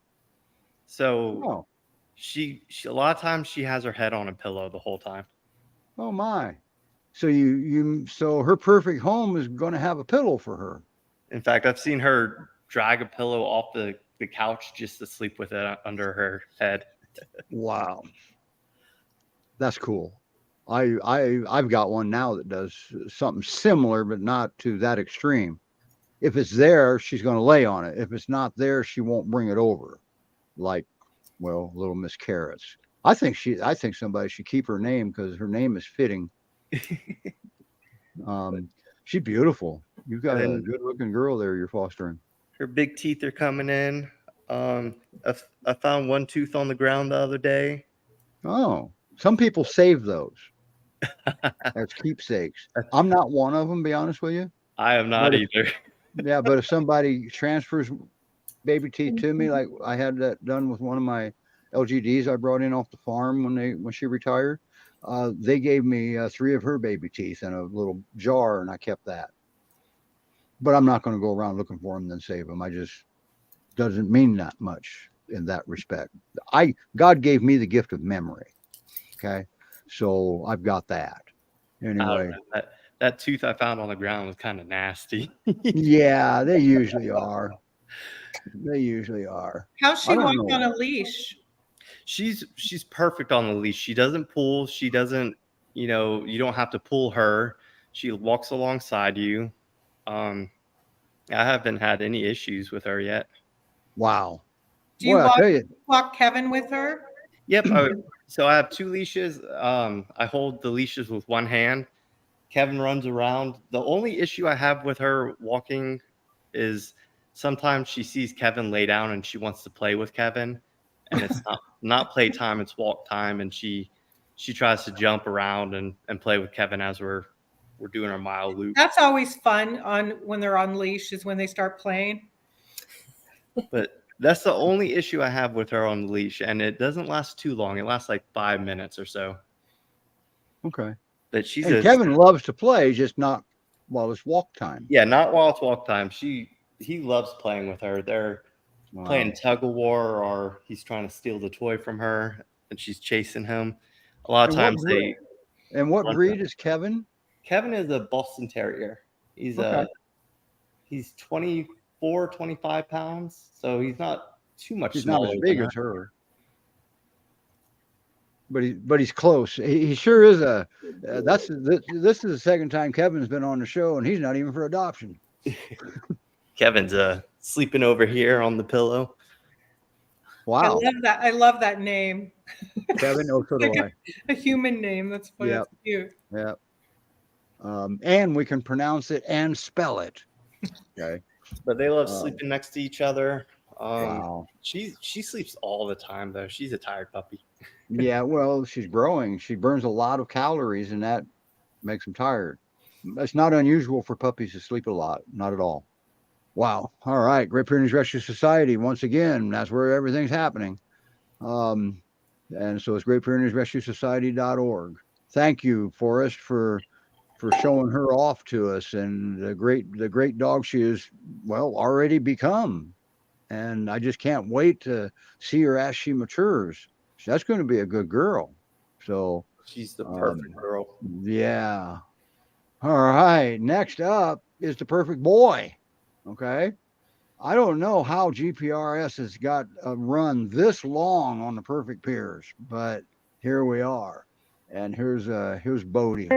[SPEAKER 4] So she a lot of times she has her head on a pillow the whole time.
[SPEAKER 1] Oh my. So so her perfect home is going to have a pillow for her.
[SPEAKER 4] In fact, I've seen her drag a pillow off the couch just to sleep with it under her head.
[SPEAKER 1] Wow. That's cool. I've got one now that does something similar, but not to that extreme. If it's there, she's going to lay on it. If it's not there, she won't bring it over. Like, little Miss Carrots. I think somebody should keep her name because her name is fitting. She's beautiful. You've got a good looking girl there you're fostering.
[SPEAKER 4] Her big teeth are coming in. I found one tooth on the ground the other day.
[SPEAKER 1] Oh, some people save those as keepsakes. I'm not one of them, to be honest with you.
[SPEAKER 4] I am not either.
[SPEAKER 1] Yeah, but if somebody transfers baby teeth to me, like I had that done with one of my LGDs I brought in off the farm when she retired, they gave me 3 of her baby teeth in a little jar, and I kept that. But I'm not going to go around looking for them and then save them. I just doesn't mean that much in that respect. God gave me the gift of memory. Okay, so I've got that. Anyway,
[SPEAKER 4] that tooth I found on the ground was kind of nasty.
[SPEAKER 1] Yeah, they usually are. They usually are.
[SPEAKER 3] How's she walk on a leash?
[SPEAKER 4] She's perfect on the leash. She doesn't pull. She doesn't. You don't have to pull her. She walks alongside you. I haven't had any issues with her yet.
[SPEAKER 1] Wow.
[SPEAKER 3] Do you
[SPEAKER 1] Boy, I tell you,
[SPEAKER 3] walk Kevin with her?
[SPEAKER 4] Yep. So I have 2 leashes. I hold the leashes with one hand. Kevin runs around. The only issue I have with her walking is sometimes she sees Kevin lay down and she wants to play with Kevin, and it's not play time, it's walk time, and she tries to jump around and play with Kevin as we're doing our mile loop.
[SPEAKER 3] That's always fun when they're on leash is when they start playing.
[SPEAKER 4] But that's the only issue I have with her on the leash, and it doesn't last too long. It lasts like 5 minutes or so.
[SPEAKER 1] okay.
[SPEAKER 4] But
[SPEAKER 1] Kevin loves to play, just not while it's walk time.
[SPEAKER 4] Yeah, not while it's walk time. He loves playing with her. They're playing tug of war, or he's trying to steal the toy from her, and she's chasing him. A lot of times
[SPEAKER 1] And what breed is Kevin?
[SPEAKER 4] Kevin is a Boston Terrier. He's 24, 25 pounds, so he's not too much
[SPEAKER 1] He's
[SPEAKER 4] smaller
[SPEAKER 1] not as big
[SPEAKER 4] than
[SPEAKER 1] as her. But he's close. He sure is this is the second time Kevin's been on the show, and he's not even for adoption.
[SPEAKER 4] Kevin's sleeping over here on the pillow.
[SPEAKER 1] Wow.
[SPEAKER 3] I love that name.
[SPEAKER 1] Kevin, so do I.
[SPEAKER 3] A human name. That's funny.
[SPEAKER 1] Yep.
[SPEAKER 3] That's cute.
[SPEAKER 1] Yeah. And we can pronounce it and spell it. Okay.
[SPEAKER 4] But they love sleeping next to each other.
[SPEAKER 1] Wow.
[SPEAKER 4] She sleeps all the time though. She's a tired puppy.
[SPEAKER 1] Yeah, well, she's growing. She burns a lot of calories, and that makes them tired. It's not unusual for puppies to sleep a lot. Not at all. Wow. All right. Great Pyrenees Rescue Society. Once again, that's where everything's happening. And so it's GreatPyreneesRescueSociety.org. Thank you, Forrest, for showing her off to us, and the great dog she is, already become. And I just can't wait to see her as she matures. That's going to be a good girl. So
[SPEAKER 4] she's the perfect girl.
[SPEAKER 1] Yeah. All right. Next up is the perfect boy. Okay. I don't know how GPRS has got a run this long on the perfect peers, but here we are. And here's Bodie.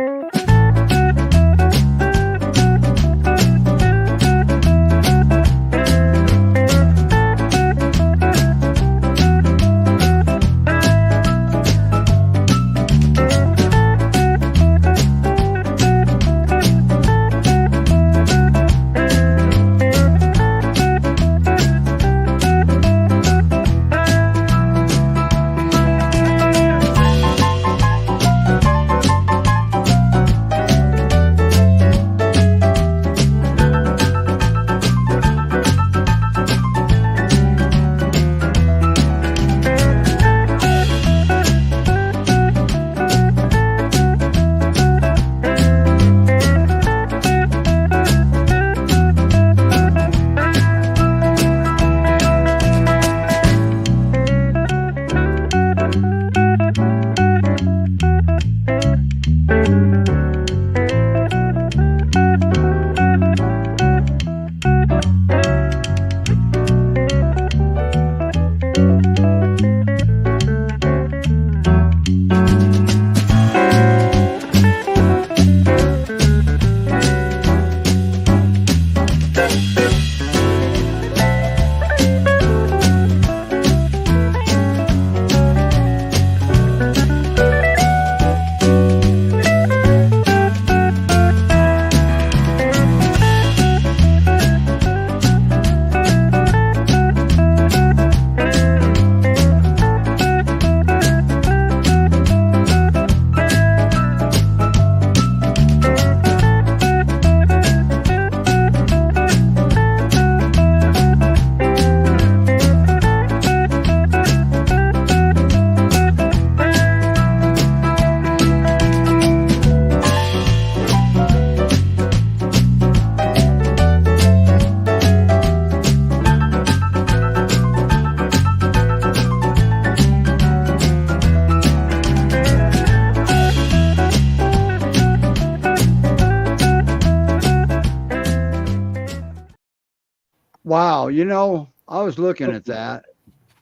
[SPEAKER 1] Wow, I was looking at that,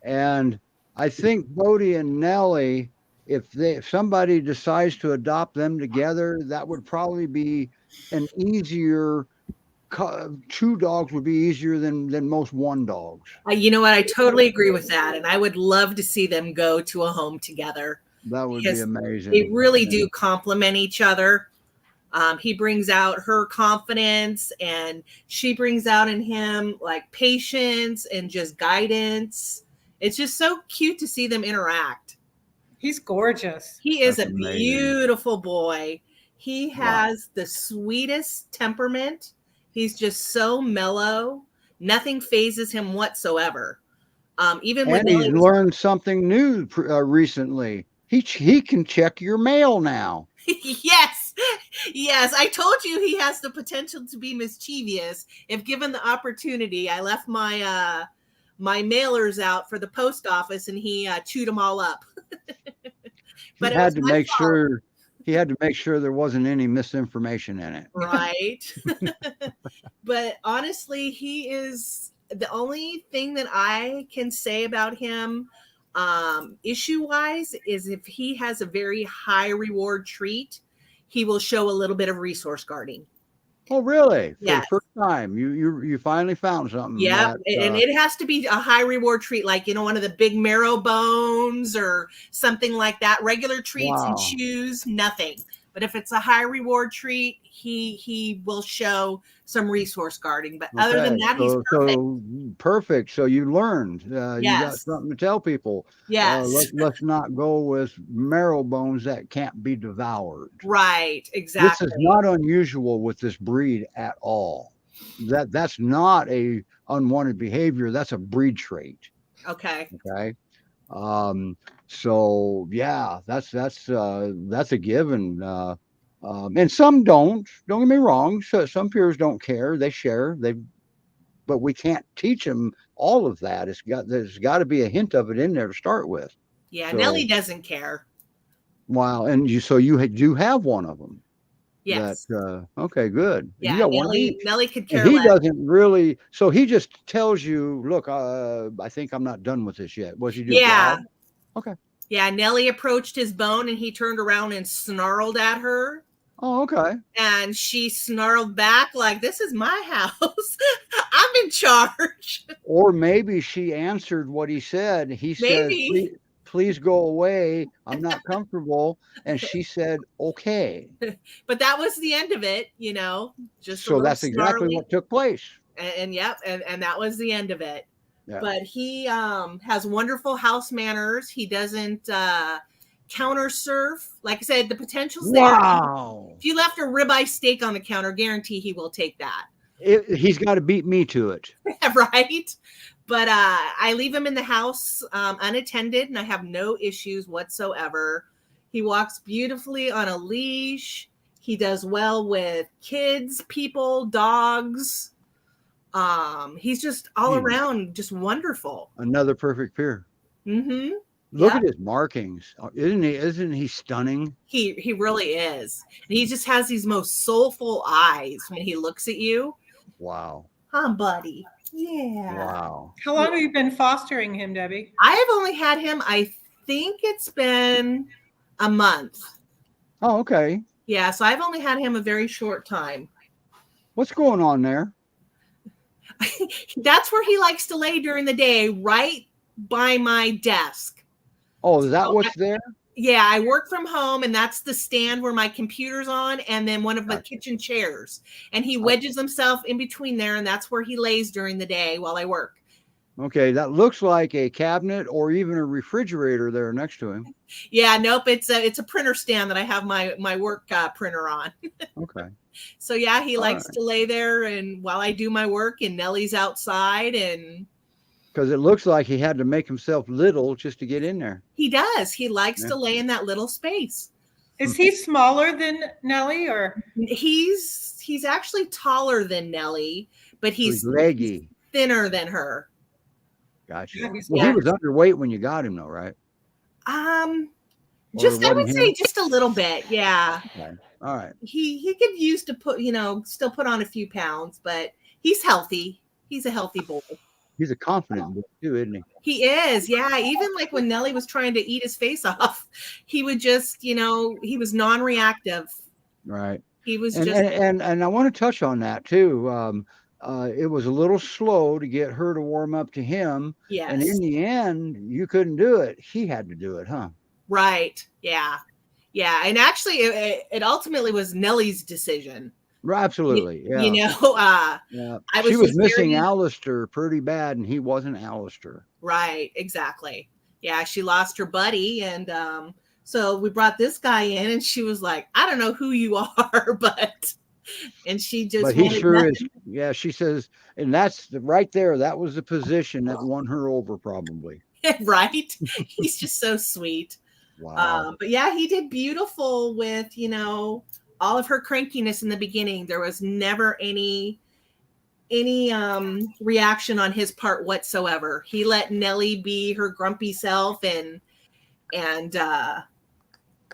[SPEAKER 1] and I think Bodie and Nellie, if somebody decides to adopt them together, that would probably be an easier two dogs would be easier than most one dogs.
[SPEAKER 2] You know what? I totally agree with that. And I would love to see them go to a home together.
[SPEAKER 1] That would be amazing.
[SPEAKER 2] They really do complement each other. He brings out her confidence and she brings out in him like patience and just guidance. It's just so cute to see them interact.
[SPEAKER 3] He's gorgeous.
[SPEAKER 2] He is
[SPEAKER 1] That's
[SPEAKER 2] a
[SPEAKER 1] amazing.
[SPEAKER 2] Beautiful boy. He has the sweetest temperament. He's just so mellow. Nothing phases him whatsoever. Even when
[SPEAKER 1] he's learned something new recently. He can check your mail now.
[SPEAKER 2] Yes. I told you he has the potential to be mischievous if given the opportunity. I left my my mailers out for the post office and he chewed them all up. But
[SPEAKER 1] he had to make sure there wasn't any misinformation in it.
[SPEAKER 2] Right. But honestly, he is the only thing that I can say about him issue wise is if he has a very high reward treat, he will show a little bit of resource guarding.
[SPEAKER 1] Oh, really? For
[SPEAKER 2] yes.
[SPEAKER 1] the first time, you finally found something.
[SPEAKER 2] Yeah, and it has to be a high reward treat, like one of the big marrow bones or something like that. Regular treats and chews, nothing. But if it's a high reward treat, he will show some resource guarding. But other than that, he's perfect.
[SPEAKER 1] Perfect. So you learned.
[SPEAKER 2] Yes.
[SPEAKER 1] You got something to tell people.
[SPEAKER 2] Yes.
[SPEAKER 1] Let's not go with marrow bones that can't be devoured.
[SPEAKER 2] Right. Exactly.
[SPEAKER 1] This is not unusual with this breed at all. That's not a unwanted behavior. That's a breed trait.
[SPEAKER 2] Okay.
[SPEAKER 1] Okay. So yeah, that's a given. And some don't get me wrong. So some peers don't care. They share. But we can't teach them all of that. There's got to be a hint of it in there to start with.
[SPEAKER 2] Yeah. So, Nellie doesn't care.
[SPEAKER 1] Wow. And you do have one of them.
[SPEAKER 2] Yes.
[SPEAKER 1] Okay, good.
[SPEAKER 2] Yeah, Nellie could care less.
[SPEAKER 1] He doesn't really. So he just tells you, look, I think I'm not done with this yet. Was he just loud? Okay.
[SPEAKER 2] Yeah, Nellie approached his bone and he turned around and snarled at her.
[SPEAKER 1] Oh, okay.
[SPEAKER 2] And she snarled back like, this is my house. I'm in charge.
[SPEAKER 1] Or maybe she answered what he said. He said, please go away. I'm not comfortable. And she said, okay.
[SPEAKER 2] But that was the end of it, just
[SPEAKER 1] so that's exactly what took place.
[SPEAKER 2] And that was the end of it.
[SPEAKER 1] Yeah.
[SPEAKER 2] But he has wonderful house manners. He doesn't counter surf. Like I said, the potential's there.
[SPEAKER 1] Wow.
[SPEAKER 2] If you left a ribeye steak on the counter, guarantee he will take that.
[SPEAKER 1] He's got to beat me to it.
[SPEAKER 2] Right. But I leave him in the house unattended and I have no issues whatsoever. He walks beautifully on a leash. He does well with kids, people, dogs. He's just all around just wonderful.
[SPEAKER 1] Another perfect peer.
[SPEAKER 2] Mm-hmm.
[SPEAKER 1] Look at his markings. Isn't he stunning?
[SPEAKER 2] He really is. And he just has these most soulful eyes when he looks at you.
[SPEAKER 1] Wow.
[SPEAKER 2] Huh, buddy? Yeah.
[SPEAKER 1] Wow.
[SPEAKER 3] How long have you been fostering him, Debbie?
[SPEAKER 2] I have only had him, I think it's been a month.
[SPEAKER 1] Oh, okay.
[SPEAKER 2] Yeah, so I've only had him a very short time.
[SPEAKER 1] What's going on there?
[SPEAKER 2] That's where he likes to lay during the day, right by my desk.
[SPEAKER 1] Oh, is that what's there?
[SPEAKER 2] Yeah, I work from home, and that's the stand where my computer's on, and then one of the kitchen chairs. And he wedges himself in between there, and that's where he lays during the day while I work.
[SPEAKER 1] Okay, that looks like a cabinet or even a refrigerator there next to him.
[SPEAKER 2] Yeah, nope, it's a printer stand that I have my work printer on.
[SPEAKER 1] Okay.
[SPEAKER 2] So yeah, he likes to lay there, and while I do my work, and Nellie's outside, and
[SPEAKER 1] because it looks like he had to make himself little just to get in there.
[SPEAKER 2] He does. He likes to lay in that little space.
[SPEAKER 3] Is he smaller than Nellie, or
[SPEAKER 2] he's actually taller than Nellie, but he's
[SPEAKER 1] leggy,
[SPEAKER 2] thinner than her.
[SPEAKER 1] Gotcha. Well, he was underweight when you got him, though, right?
[SPEAKER 2] Just I would say just a little bit. Yeah.
[SPEAKER 1] Okay. All right.
[SPEAKER 2] He could use to put still put on a few pounds, but he's healthy. He's a healthy boy.
[SPEAKER 1] He's a confident boy too, isn't he?
[SPEAKER 2] He is, yeah. Even like when Nellie was trying to eat his face off, he would just, he was non-reactive.
[SPEAKER 1] Right.
[SPEAKER 2] He was
[SPEAKER 1] And
[SPEAKER 2] just
[SPEAKER 1] and I want to touch on that too. It was a little slow to get her to warm up to him, and in
[SPEAKER 2] yes.
[SPEAKER 1] the end, you couldn't do it. He had to do it, huh?
[SPEAKER 2] Right. Yeah. Yeah. And actually, it ultimately was Nellie's decision.
[SPEAKER 1] Right, absolutely.
[SPEAKER 2] You
[SPEAKER 1] Yeah.
[SPEAKER 2] know,
[SPEAKER 1] Yeah.
[SPEAKER 2] I
[SPEAKER 1] She
[SPEAKER 2] was
[SPEAKER 1] was
[SPEAKER 2] just
[SPEAKER 1] missing
[SPEAKER 2] very
[SPEAKER 1] Alistair pretty bad, and he wasn't Alistair.
[SPEAKER 2] right. Exactly. Yeah. She lost her buddy. And so we brought this guy in, and she was like, I don't know who you are, but, and she
[SPEAKER 1] But
[SPEAKER 2] just
[SPEAKER 1] he
[SPEAKER 2] wanted
[SPEAKER 1] sure is.
[SPEAKER 2] nothing.
[SPEAKER 1] Yeah, she says, and that's right there. That was the position that won her over, probably.
[SPEAKER 2] Right. He's just so sweet.
[SPEAKER 1] Wow.
[SPEAKER 2] But yeah, he did beautiful with, all of her crankiness in the beginning. There was never any reaction on his part whatsoever. He let Nellie be her grumpy self, and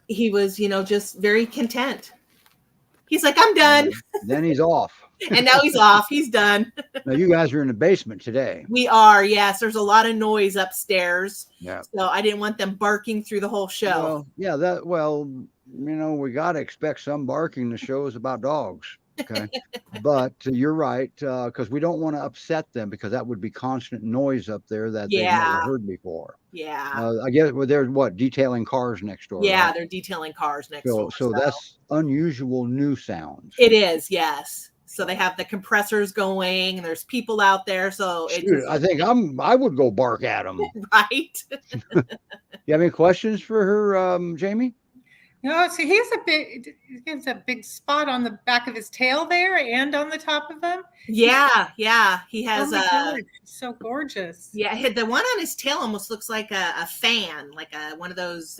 [SPEAKER 2] he was, just very content. He's like, I'm done.
[SPEAKER 1] Then he's off.
[SPEAKER 2] And now he's off. He's done.
[SPEAKER 1] Now you guys are in the basement today.
[SPEAKER 2] We are, yes. There's a lot of noise upstairs.
[SPEAKER 1] Yeah.
[SPEAKER 2] So I didn't want them barking through the whole show.
[SPEAKER 1] Well, yeah, we got to expect some barking. The show is about dogs. Okay. But you're right, because we don't want to upset them, because that would be constant noise up there that they've never
[SPEAKER 2] Yeah.
[SPEAKER 1] heard before.
[SPEAKER 2] Yeah.
[SPEAKER 1] I guess they're detailing cars next door.
[SPEAKER 2] Yeah,
[SPEAKER 1] right?
[SPEAKER 2] they're detailing cars next door.
[SPEAKER 1] So that's unusual new sounds.
[SPEAKER 2] It is, yes. So they have the compressors going, and there's people out there. So it's
[SPEAKER 1] Shoot, I think I would go bark at them.
[SPEAKER 2] right.
[SPEAKER 1] You have any questions for her, Jamie?
[SPEAKER 3] No, so he has a big spot on the back of his tail there and on the top of him.
[SPEAKER 2] Yeah, yeah. He
[SPEAKER 3] Oh
[SPEAKER 2] has
[SPEAKER 3] my God, he's so gorgeous.
[SPEAKER 2] yeah, the one on his tail almost looks like a fan, like one of those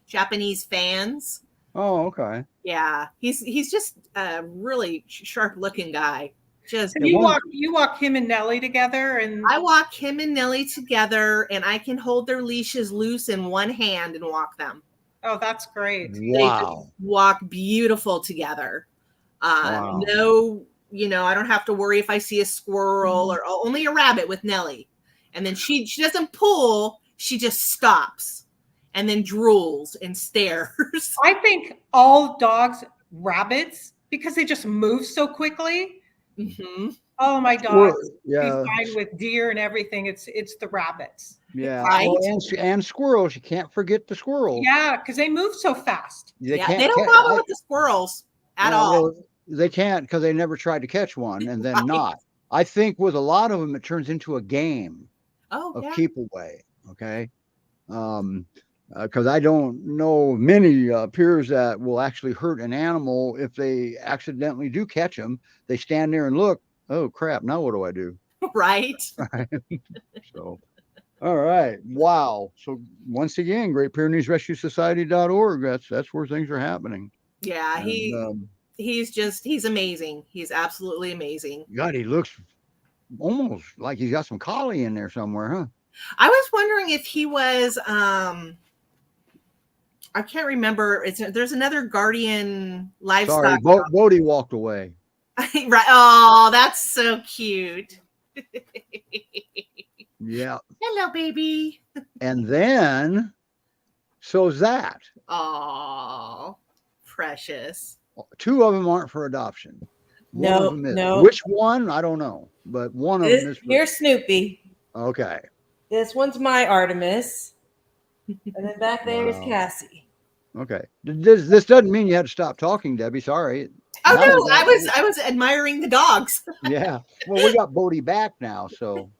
[SPEAKER 2] Japanese fans.
[SPEAKER 1] Oh, okay.
[SPEAKER 2] Yeah, he's just a really sharp looking guy. Just
[SPEAKER 3] So you walk him and Nellie together, and
[SPEAKER 2] I walk him and Nellie together, and I can hold their leashes loose in one hand and walk them.
[SPEAKER 3] oh, that's great.
[SPEAKER 2] They just
[SPEAKER 1] Wow.
[SPEAKER 2] walk beautiful together.
[SPEAKER 1] Wow.
[SPEAKER 2] No, I don't have to worry if I see a squirrel or only a rabbit with Nellie. And then she doesn't pull, she just stops and then drools and stares.
[SPEAKER 3] I think all dogs, rabbits, because they just move so quickly.
[SPEAKER 2] Mm-hmm.
[SPEAKER 3] Oh, my dogs
[SPEAKER 1] Yeah.
[SPEAKER 3] be fine with deer and everything. It's the rabbits.
[SPEAKER 1] Yeah.
[SPEAKER 2] Right.
[SPEAKER 1] Well, and squirrels. You can't forget the squirrels.
[SPEAKER 3] Yeah, because they move so fast.
[SPEAKER 2] They don't bother with the squirrels at all.
[SPEAKER 1] Well, they can't, because they never tried to catch one, and then
[SPEAKER 2] Right.
[SPEAKER 1] not. I think with a lot of them, it turns into a game of
[SPEAKER 2] Yeah.
[SPEAKER 1] keep away. Okay. Because I don't know many peers that will actually hurt an animal if they accidentally do catch them. They stand there and look. Oh crap! Now what do I do?
[SPEAKER 2] Right.
[SPEAKER 1] So, all right. Wow. So once again, GreatPyreneesRescueSociety.org. That's where things are happening.
[SPEAKER 2] Yeah,
[SPEAKER 1] And,
[SPEAKER 2] he's amazing. He's absolutely amazing.
[SPEAKER 1] God, he looks almost like he's got some collie in there somewhere, huh?
[SPEAKER 2] I was wondering if he was I can't remember. There's another guardian livestock.
[SPEAKER 1] Sorry, Bodie walked away.
[SPEAKER 2] Right. Oh, that's so cute.
[SPEAKER 1] Yeah.
[SPEAKER 2] Hello, baby.
[SPEAKER 1] And then, so's that.
[SPEAKER 2] Oh, precious.
[SPEAKER 1] Two of them aren't for adoption. One
[SPEAKER 5] No,
[SPEAKER 1] of them is.
[SPEAKER 5] no.
[SPEAKER 1] Which one? I don't know. But one of them is.
[SPEAKER 5] Here's Snoopy.
[SPEAKER 1] Okay.
[SPEAKER 5] This one's my Artemis. And then back there is
[SPEAKER 1] Wow.
[SPEAKER 5] Cassie.
[SPEAKER 1] Okay. This doesn't mean you had to stop talking, Debbie. Sorry.
[SPEAKER 2] Oh
[SPEAKER 1] Now
[SPEAKER 2] no,
[SPEAKER 1] we got-
[SPEAKER 2] I was admiring the dogs.
[SPEAKER 1] Yeah. Well, we got Bodie back now, so.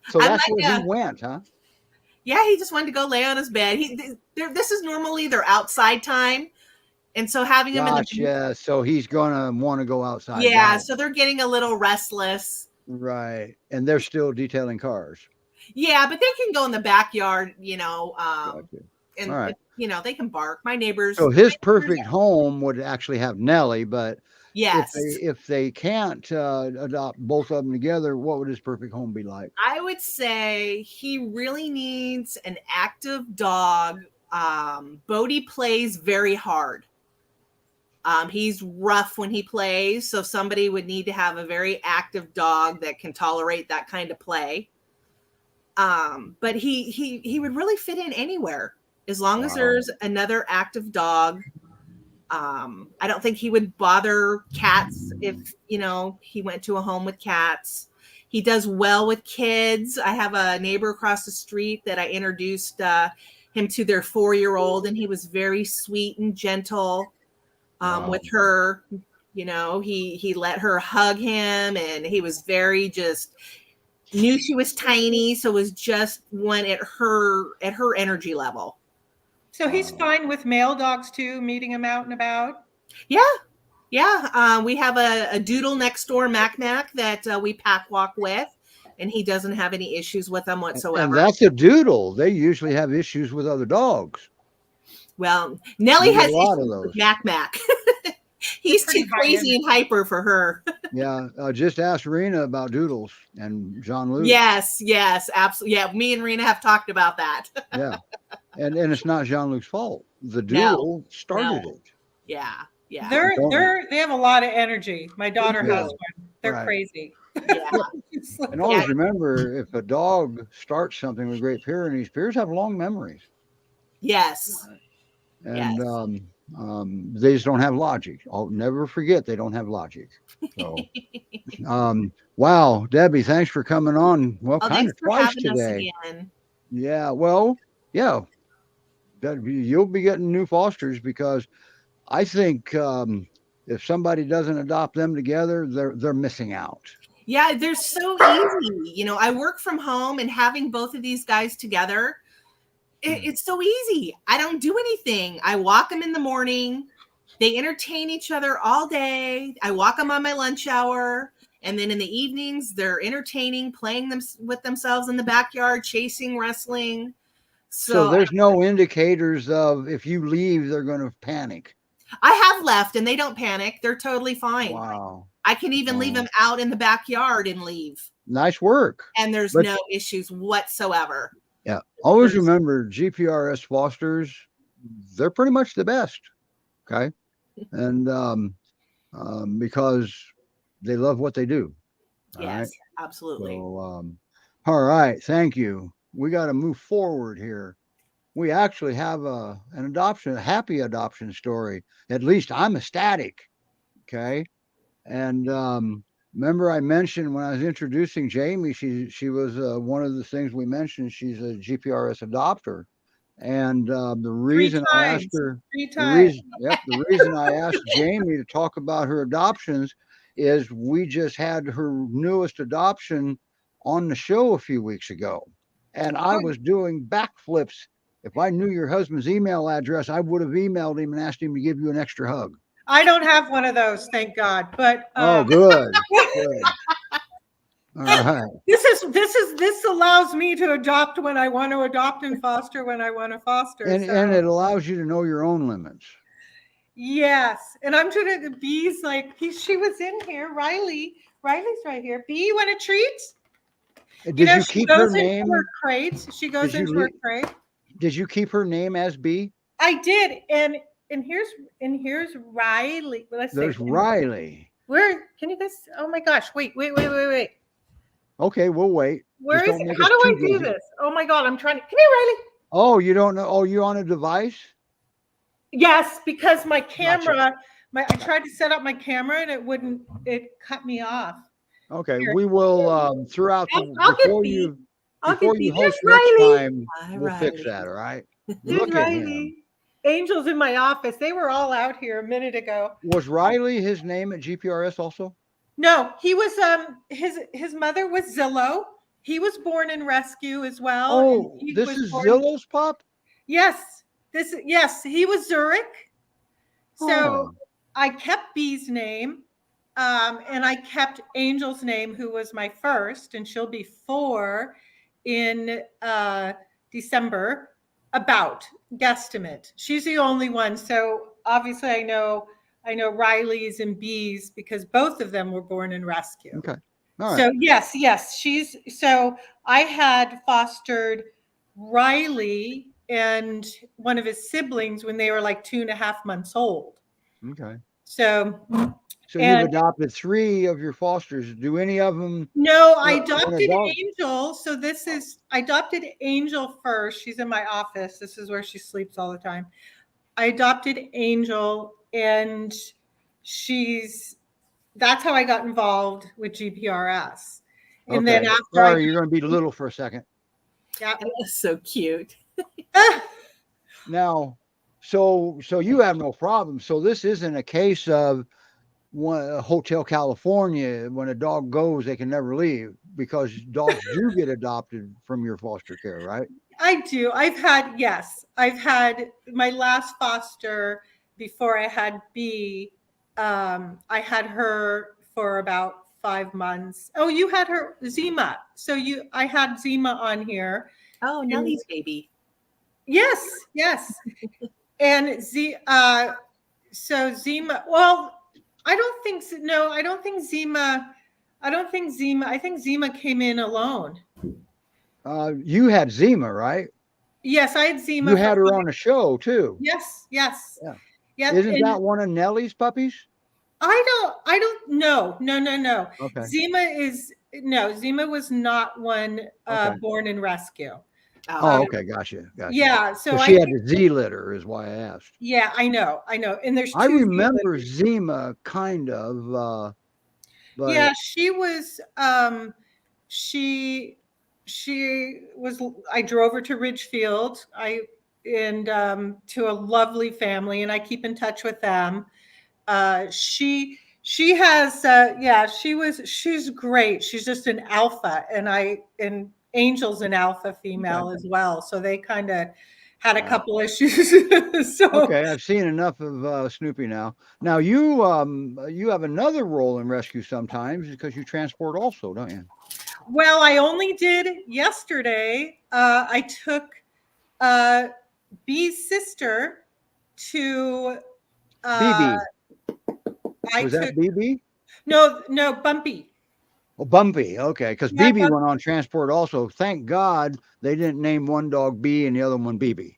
[SPEAKER 1] So
[SPEAKER 2] I
[SPEAKER 1] that's
[SPEAKER 2] like
[SPEAKER 1] where he went, huh?
[SPEAKER 2] Yeah, he just wanted to go lay on his bed. This is normally their outside time, and so having him in the
[SPEAKER 1] Gotcha. So he's gonna want to go outside.
[SPEAKER 2] yeah,
[SPEAKER 1] now.
[SPEAKER 2] so they're getting a little restless.
[SPEAKER 1] Right. And they're still detailing cars.
[SPEAKER 2] Yeah, but they can go in the backyard,
[SPEAKER 1] Gotcha.
[SPEAKER 2] and
[SPEAKER 1] All right.
[SPEAKER 2] they can bark. My neighbors.
[SPEAKER 1] So his perfect home would actually have Nellie, but
[SPEAKER 2] Yes,
[SPEAKER 1] if they can't adopt both of them together, what would his perfect home be like?
[SPEAKER 2] I would say he really needs an active dog. Bodie plays very hard. He's rough when he plays, so somebody would need to have a very active dog that can tolerate that kind of play. But he would really fit in anywhere as long as
[SPEAKER 1] Wow.
[SPEAKER 2] there's another active dog. I don't think he would bother cats if, he went to a home with cats. He does well with kids. I have a neighbor across the street that I introduced him to their 4-year-old, and he was very sweet and gentle with her. He let her hug him, and he was very just knew she was tiny, so was just went at her energy level.
[SPEAKER 3] So he's fine with male dogs too, meeting him out and about.
[SPEAKER 2] Yeah. We have a doodle next door, Mac, that we pack walk with, and he doesn't have any issues with them whatsoever.
[SPEAKER 1] And that's a doodle. They usually have issues with other dogs.
[SPEAKER 2] Well, Nellie has
[SPEAKER 1] a lot
[SPEAKER 2] issues
[SPEAKER 1] of those.
[SPEAKER 2] with Mac. He's too crazy and hyper for her.
[SPEAKER 1] Yeah, just ask Rena about doodles and John Luke.
[SPEAKER 2] Yes, absolutely. Yeah, me and Rena have talked about that.
[SPEAKER 1] Yeah, and it's not Jean Luc's fault. The doodle started it.
[SPEAKER 2] Yeah.
[SPEAKER 3] They have a lot of energy. My daughter has one. They're crazy.
[SPEAKER 2] Yeah.
[SPEAKER 1] And always remember, if a dog starts something with Great Pyrenees have long memories.
[SPEAKER 2] Yes.
[SPEAKER 1] And they just don't have logic. I'll never forget they don't have logic. So, wow, Debbie, thanks for coming on. Well, kind of twice today. Yeah, well, yeah. You'll be getting new fosters because I think if somebody doesn't adopt them together, they're missing out.
[SPEAKER 2] Yeah, they're so easy. I work from home, and having both of these guys together, it's so easy. I don't do anything. I walk them in the morning. They entertain each other all day. I walk them on my lunch hour. And then in the evenings, they're entertaining, playing them with themselves in the backyard, chasing, wrestling.
[SPEAKER 1] So there's no indicators of if you leave, they're going to panic.
[SPEAKER 2] I have left and they don't panic. They're totally fine.
[SPEAKER 1] Wow.
[SPEAKER 2] I can even leave them out in the backyard and leave.
[SPEAKER 1] Nice work.
[SPEAKER 2] And there's no issues whatsoever.
[SPEAKER 1] Yeah. Always remember GPRS fosters, they're pretty much the best. Okay. And because they love what they do.
[SPEAKER 2] Yes, absolutely.
[SPEAKER 1] So, all right. Thank you. We got to move forward here. We actually have a happy adoption story. At least I'm ecstatic. Okay. And remember I mentioned when I was introducing Jamie, she was one of the things we mentioned. She's a GPRS adopter. And the reason I asked her, the reason I asked Jamie to talk about her adoptions is we just had her newest adoption on the show a few weeks ago. And I was doing backflips. If I knew your husband's email address, I would have emailed him and asked him to give you an extra hug.
[SPEAKER 3] I don't have one of those, thank God. But
[SPEAKER 1] oh, good. Good. All right.
[SPEAKER 3] This allows me to adopt when I want to adopt and foster when I want to foster.
[SPEAKER 1] And it allows you to know your own limits.
[SPEAKER 3] Yes. And I'm trying to Bee's like she was in here. Riley's right here. Bee, you want a treat?
[SPEAKER 1] Did you keep her name?
[SPEAKER 3] Her crate. She goes into her crate.
[SPEAKER 1] Did you keep her name as Bee?
[SPEAKER 3] I did. And here's Riley.
[SPEAKER 1] There's Riley.
[SPEAKER 3] Where can you guys? Oh my gosh! Wait.
[SPEAKER 1] Okay, we'll wait.
[SPEAKER 3] Where is it? How do I do this? Oh my God! I'm trying to. Come here, Riley.
[SPEAKER 1] Oh, you don't know? Oh, you're on a device?
[SPEAKER 3] Yes, because my camera. I tried to set up my camera and it wouldn't. It cut me off.
[SPEAKER 1] Okay,
[SPEAKER 3] Here.
[SPEAKER 1] we will throughout before you host next
[SPEAKER 3] Riley.
[SPEAKER 1] time. We'll fix that. All right.
[SPEAKER 3] Look at him. Angel's in my office. They were all out here a minute ago.
[SPEAKER 1] Was Riley his name at GPRS also?
[SPEAKER 3] No, he was his mother was Zillow. He was born in rescue as well.
[SPEAKER 1] Oh, this is Zillow's pup?
[SPEAKER 3] Yes. He was Zurich. So I kept Bee's name. And I kept Angel's name, who was my first, and she'll be 4 in December. About guesstimate. She's the only one. So obviously I know Riley's and Bee's because both of them were born in rescue.
[SPEAKER 1] Okay. All right.
[SPEAKER 3] So yes, so I had fostered Riley and one of his siblings when they were like 2.5 months old.
[SPEAKER 1] Okay.
[SPEAKER 3] So
[SPEAKER 1] you've adopted 3 of your fosters. Do any of them?
[SPEAKER 3] No, I adopted Angel. So I adopted Angel first. She's in my office. This is where she sleeps all the time. I adopted Angel and that's how I got involved with GPRS. And then after
[SPEAKER 1] sorry, you're going to be little for a second.
[SPEAKER 3] Yeah.
[SPEAKER 2] That was so cute.
[SPEAKER 1] Now, so you have no problem. So this isn't a case of Hotel California. When a dog goes, they can never leave, because dogs do get adopted from your foster care, right?
[SPEAKER 3] I do. I've had my last foster before I had B. I had her for about 5 months. Oh, you had her, Zima. I had Zima on here.
[SPEAKER 2] Oh, Nellie's baby.
[SPEAKER 3] Yes. And so Zima, well, I think Zima came in alone.
[SPEAKER 1] You had Zima, right?
[SPEAKER 3] Yes, I had Zima.
[SPEAKER 1] You had her on a show too.
[SPEAKER 3] Yes.
[SPEAKER 1] Yeah.
[SPEAKER 3] Isn't
[SPEAKER 1] that one of Nellie's puppies?
[SPEAKER 3] I don't know. No.
[SPEAKER 1] Okay.
[SPEAKER 3] Zima was not one born in rescue.
[SPEAKER 1] Oh, okay, gotcha.
[SPEAKER 3] Yeah, so
[SPEAKER 1] she had the Z litter, is why I asked.
[SPEAKER 3] Yeah, I know. And there's
[SPEAKER 1] I remember Zima kind of. But
[SPEAKER 3] yeah, she was. She was. I drove her to Ridgefield. To a lovely family, and I keep in touch with them. She has. She's great. She's just an alpha, and Angel's an alpha female as well. So they kind of had a couple issues.
[SPEAKER 1] Okay, I've seen enough of Snoopy now. Now you have another role in rescue sometimes, because you transport also, don't you?
[SPEAKER 3] Well, I only did yesterday. I took B's sister to
[SPEAKER 1] BB. Was that BB?
[SPEAKER 3] No, Bumpy.
[SPEAKER 1] Oh, Bumpy. Okay, because BB went on transport also. Thank God they didn't name one dog B and the other one BB.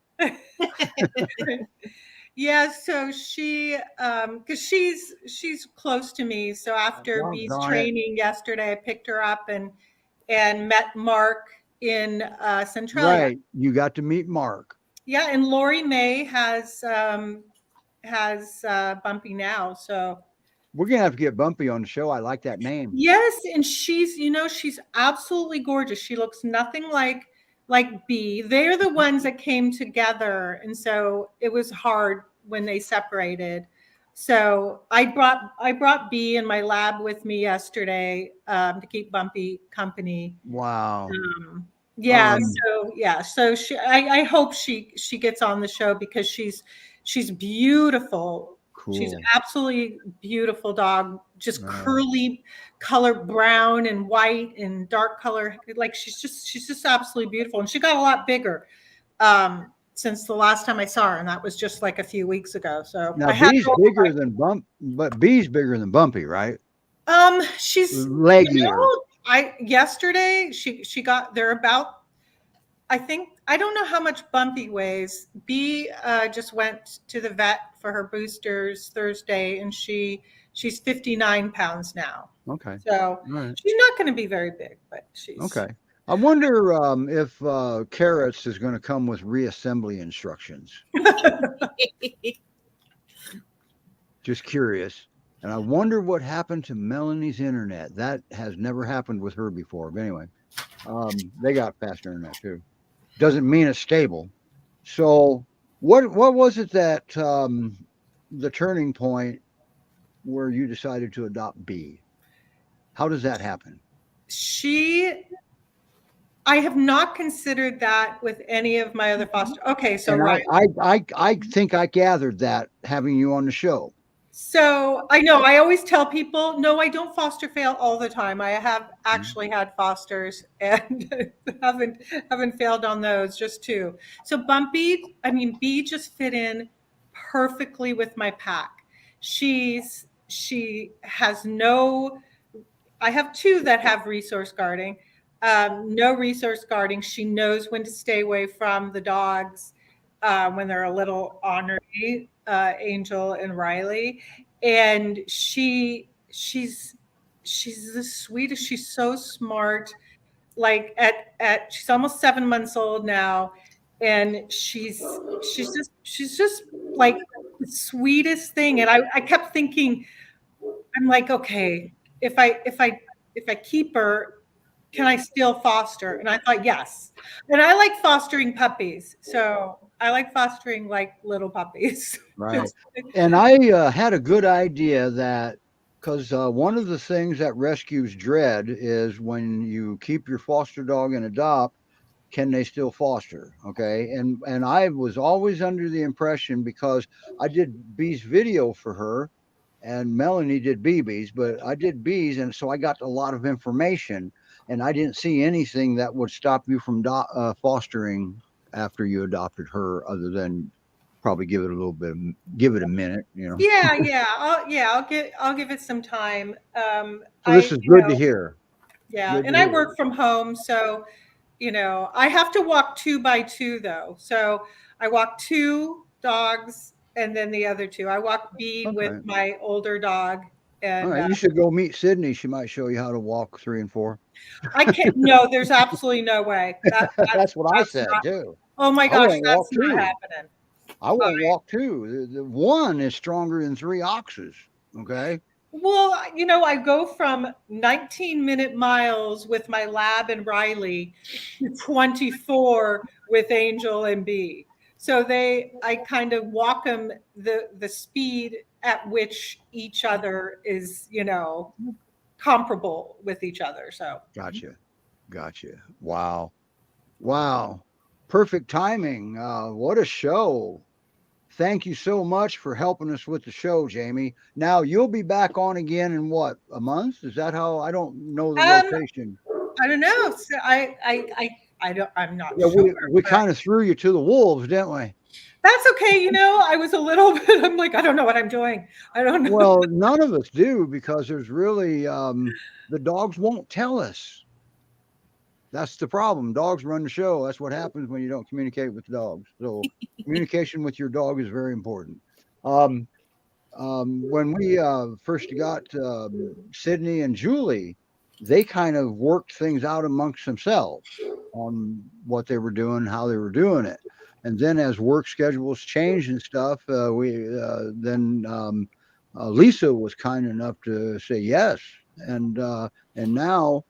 [SPEAKER 3] Yeah, so she, because she's close to me. So after B's training yesterday, I picked her up and met Mark in Centralia.
[SPEAKER 1] Right, you got to meet Mark.
[SPEAKER 3] Yeah, and Lori May has Bumpy now, so.
[SPEAKER 1] We're gonna have to get Bumpy on the show. I like that name.
[SPEAKER 3] Yes, and she's absolutely gorgeous. She looks nothing like B. They're the ones that came together, and so it was hard when they separated. So I brought B in my lab with me yesterday to keep Bumpy company.
[SPEAKER 1] Wow.
[SPEAKER 3] So I hope she gets on the show, because she's beautiful.
[SPEAKER 1] Cool.
[SPEAKER 3] She's absolutely beautiful dog, just curly color, brown and white and dark color. Like she's just absolutely beautiful. And she got a lot bigger since the last time I saw her, and that was just like a few weeks ago. So
[SPEAKER 1] now B's bigger than B's bigger than Bumpy, right?
[SPEAKER 3] She's
[SPEAKER 1] leggier.
[SPEAKER 3] Yesterday they're about, I don't know how much Bumpy weighs. B just went to the vet for her boosters Thursday, and she's 59 pounds now.
[SPEAKER 1] Okay.
[SPEAKER 3] So she's not going to be very big, but she's
[SPEAKER 1] okay. I wonder if Carrots is going to come with reassembly instructions. Just curious. And I wonder what happened to Melanie's internet. That has never happened with her before. But anyway, they got fast internet too. Doesn't mean it's stable. So what was it that the turning point where you decided to adopt B? How does that happen?
[SPEAKER 3] I have not considered that with any of my other foster. Okay, so
[SPEAKER 1] right. I think I gathered that having you on the show.
[SPEAKER 3] So I know I always tell people, no, I don't foster fail all the time. I have actually had fosters and haven't failed on those, just two. So B just fit in perfectly with my pack. I have two that have resource guarding, no resource guarding. She knows when to stay away from the dogs when they're a little ornery. Angel and Riley, and she's the sweetest. She's so smart. Like she's almost 7 months old now, and she's just like the sweetest thing. And I kept thinking, I'm like, okay, if I keep her, can I still foster? And I thought, yes. And I like fostering puppies. So I like fostering like little puppies.
[SPEAKER 1] Right. And I had a good idea that because one of the things that rescues dread is when you keep your foster dog and adopt, can they still foster? Okay. And I was always under the impression, because I did B's video for her and Melanie did BB's, but I did B's. And so I got a lot of information, and I didn't see anything that would stop you from fostering after you adopted her, other than probably give it a little bit, give it a minute, you know.
[SPEAKER 3] Yeah. I'll give it some time.
[SPEAKER 1] So this is good to hear.
[SPEAKER 3] Yeah.
[SPEAKER 1] Good
[SPEAKER 3] And
[SPEAKER 1] to
[SPEAKER 3] I
[SPEAKER 1] hear.
[SPEAKER 3] work from home. So, I have to walk 2 by 2 though. So I walk 2 dogs and then the other 2. I walk B with my older dog. And
[SPEAKER 1] all right, you should go meet Sydney. She might show you how to walk 3 and 4.
[SPEAKER 3] I can't. No, there's absolutely no way.
[SPEAKER 1] That's what I said too.
[SPEAKER 3] Oh my
[SPEAKER 1] I
[SPEAKER 3] gosh,
[SPEAKER 1] won't
[SPEAKER 3] that's
[SPEAKER 1] walk
[SPEAKER 3] not
[SPEAKER 1] too.
[SPEAKER 3] happening.
[SPEAKER 1] I won't walk 2. The 1 is stronger than 3 oxes. Okay.
[SPEAKER 3] Well, I go from 19-minute miles with my Lab and Riley to 24 with Angel and B. So I kind of walk them the speed at which each other is, comparable with each other. So
[SPEAKER 1] Gotcha. Wow. Perfect timing. What a show. Thank you so much for helping us with the show, Jamie. Now you'll be back on again in what, a month? Is that how? I don't know the rotation.
[SPEAKER 3] I don't know. So I'm not
[SPEAKER 1] Yeah,
[SPEAKER 3] sure.
[SPEAKER 1] we kind of threw you to the wolves, didn't we?
[SPEAKER 3] That's okay. I was a little bit, I'm like, I don't know what I'm doing. I don't know.
[SPEAKER 1] Well, none of us do, because there's really, the dogs won't tell us. That's the problem. Dogs run the show. That's what happens when you don't communicate with dogs. So communication with your dog is very important. When we first got Sydney and Julie, they kind of worked things out amongst themselves on what they were doing, how they were doing it. And then as work schedules changed and stuff, Lisa was kind enough to say yes. And now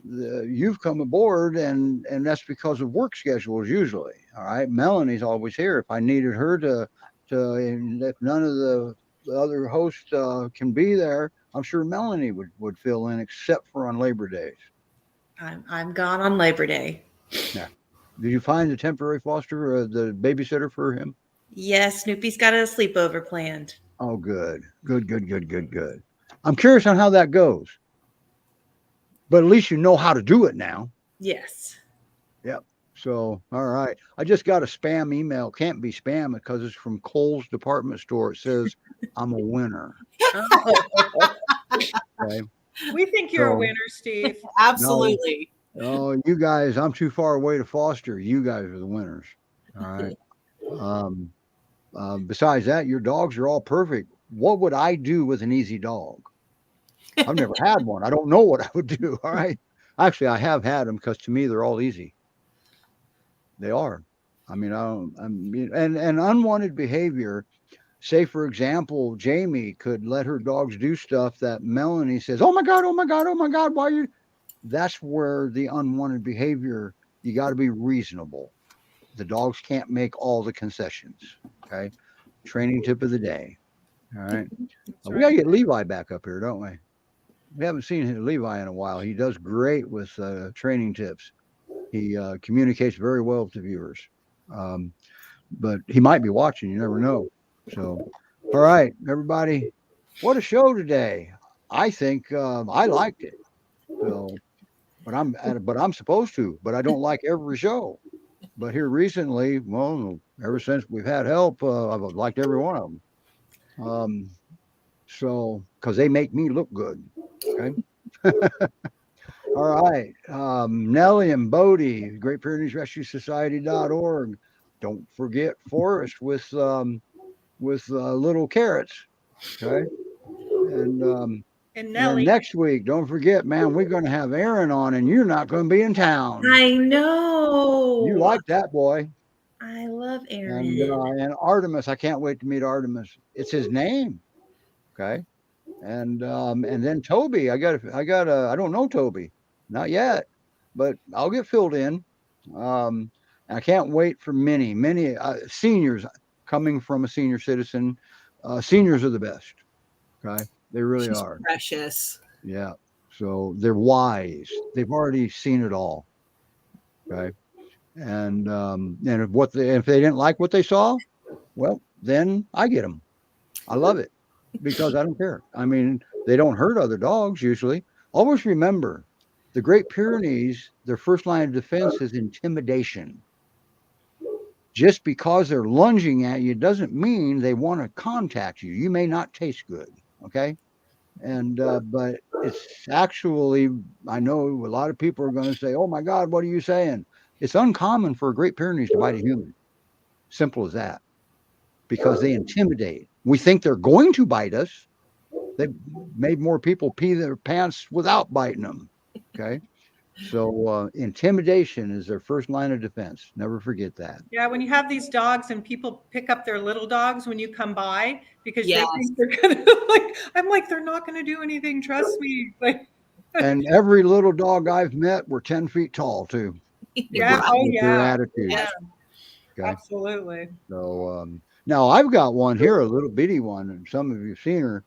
[SPEAKER 1] you've come aboard, and that's because of work schedules usually. All right. Melanie's always here. If I needed her and if none of the other hosts can be there, I'm sure Melanie would fill in, except for on Labor Days.
[SPEAKER 5] I'm gone on Labor Day.
[SPEAKER 1] Yeah. Did you find the temporary foster, the babysitter for him?
[SPEAKER 5] Yes, Snoopy's got a sleepover planned.
[SPEAKER 1] Oh, good. I'm curious on how that goes. But at least you know how to do it now.
[SPEAKER 5] Yes.
[SPEAKER 1] Yep. So, all right. I just got a spam email. Can't be spam because it's from Kohl's department store. It says, I'm a winner. Okay.
[SPEAKER 3] We think you're a winner, Steve.
[SPEAKER 2] Absolutely.
[SPEAKER 1] Oh, you guys, I'm too far away to foster. You guys are the winners. All right. Besides that, your dogs are all perfect. What would I do with an easy dog? I've never had one. I don't know what I would do. All right. Actually, I have had them, because to me, they're all easy. They are. I mean, and unwanted behavior. Say, for example, Jamie could let her dogs do stuff that Melanie says, oh my God, why are you? That's where the unwanted behavior, you got to be reasonable. The dogs can't make all the concessions. Okay. Training tip of the day. All right. We got to get Levi back up here, don't we? We haven't seen Levi in a while. He does great with training tips. He communicates very well with the viewers. But he might be watching. You never know. So, all right, everybody. What a show today. I think I liked it. So, but I'm supposed to, but I don't like every show. But here recently, well, ever since we've had help, I've liked every one of them. So, because they make me look good. Okay. All right. Nellie and Bodie, Great Pyrenees Rescue Society.org. Don't forget Forrest with little carrots. Okay. And
[SPEAKER 3] Nellie.
[SPEAKER 1] next week, don't forget, man, we're going to have Aaron on, and you're not going to be in town.
[SPEAKER 5] I know.
[SPEAKER 1] You like that, boy.
[SPEAKER 5] I love Aaron.
[SPEAKER 1] And Artemis, I can't wait to meet Artemis. It's his name. Okay. And then Toby, I don't know Toby, not yet, but I'll get filled in. I can't wait for many seniors coming from a senior citizen. Seniors are the best. Okay. They really
[SPEAKER 2] She's
[SPEAKER 1] are.
[SPEAKER 2] precious.
[SPEAKER 1] Yeah. So they're wise. They've already seen it all. Okay. And if they didn't like what they saw, well, then I get them. I love it because I don't care. I mean, they don't hurt other dogs usually. Always remember, the Great Pyrenees, their first line of defense is intimidation. Just because they're lunging at you doesn't mean they want to contact you. You may not taste good. Okay. And but it's actually, I know a lot of people are going to say, "Oh my God, what are you saying?" It's uncommon for a Great Pyrenees to bite a human. Simple as that. Because they intimidate. We think they're going to bite us. They've made more people pee their pants without biting them. Okay. So intimidation is their first line of defense. Never forget that.
[SPEAKER 3] Yeah, when you have these dogs and people pick up their little dogs when you come by because
[SPEAKER 2] Yes.
[SPEAKER 3] they think they're gonna I'm like, they're not gonna do anything, trust me. Like,
[SPEAKER 1] And every little dog I've met were 10 feet tall too.
[SPEAKER 3] yeah,
[SPEAKER 1] With their attitude.
[SPEAKER 3] yeah,
[SPEAKER 1] Okay.
[SPEAKER 3] absolutely.
[SPEAKER 1] So now I've got one here, a little bitty one, and some of you've seen her.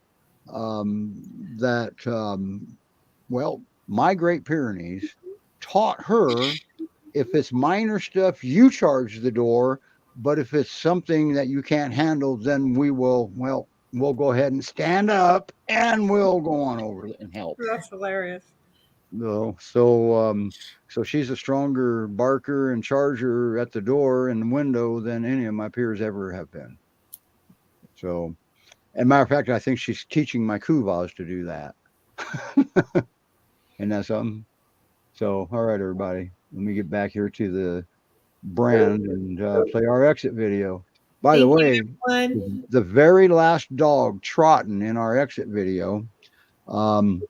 [SPEAKER 1] Well, my Great Pyrenees taught her, if it's minor stuff, you charge the door, but if it's something that you can't handle, then we'll go ahead and stand up and we'll go on over and help.
[SPEAKER 3] That's hilarious.
[SPEAKER 1] No, so she's a stronger barker and charger at the door and the window than any of my peers ever have been. So, as a matter of fact, I think she's teaching my Kuvas to do that. And that's something. So, all right, everybody, let me get back here to the brand and play our exit video. By the way, the very last dog trotting in our exit video, I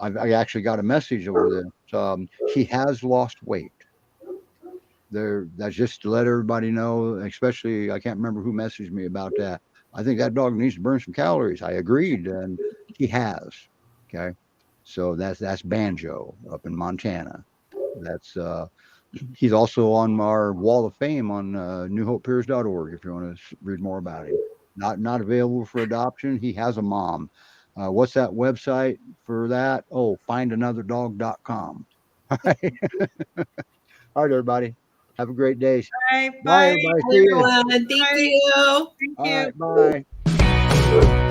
[SPEAKER 1] actually got a message over this. He has lost weight. That's just to let everybody know, especially, I can't remember who messaged me about that. I think that dog needs to burn some calories. I agreed, and he has. Okay. So that's Banjo up in Montana. That's he's also on our wall of fame on newhopepiers.org if you want to read more about him. Not available for adoption. He has a mom. What's that website for that? Oh, findanother.com. All right. All right, everybody. Have a great day.
[SPEAKER 3] Bye.
[SPEAKER 1] Bye, everybody. See you.
[SPEAKER 2] Thank you.
[SPEAKER 3] Thank
[SPEAKER 1] All
[SPEAKER 3] you.
[SPEAKER 1] right, bye.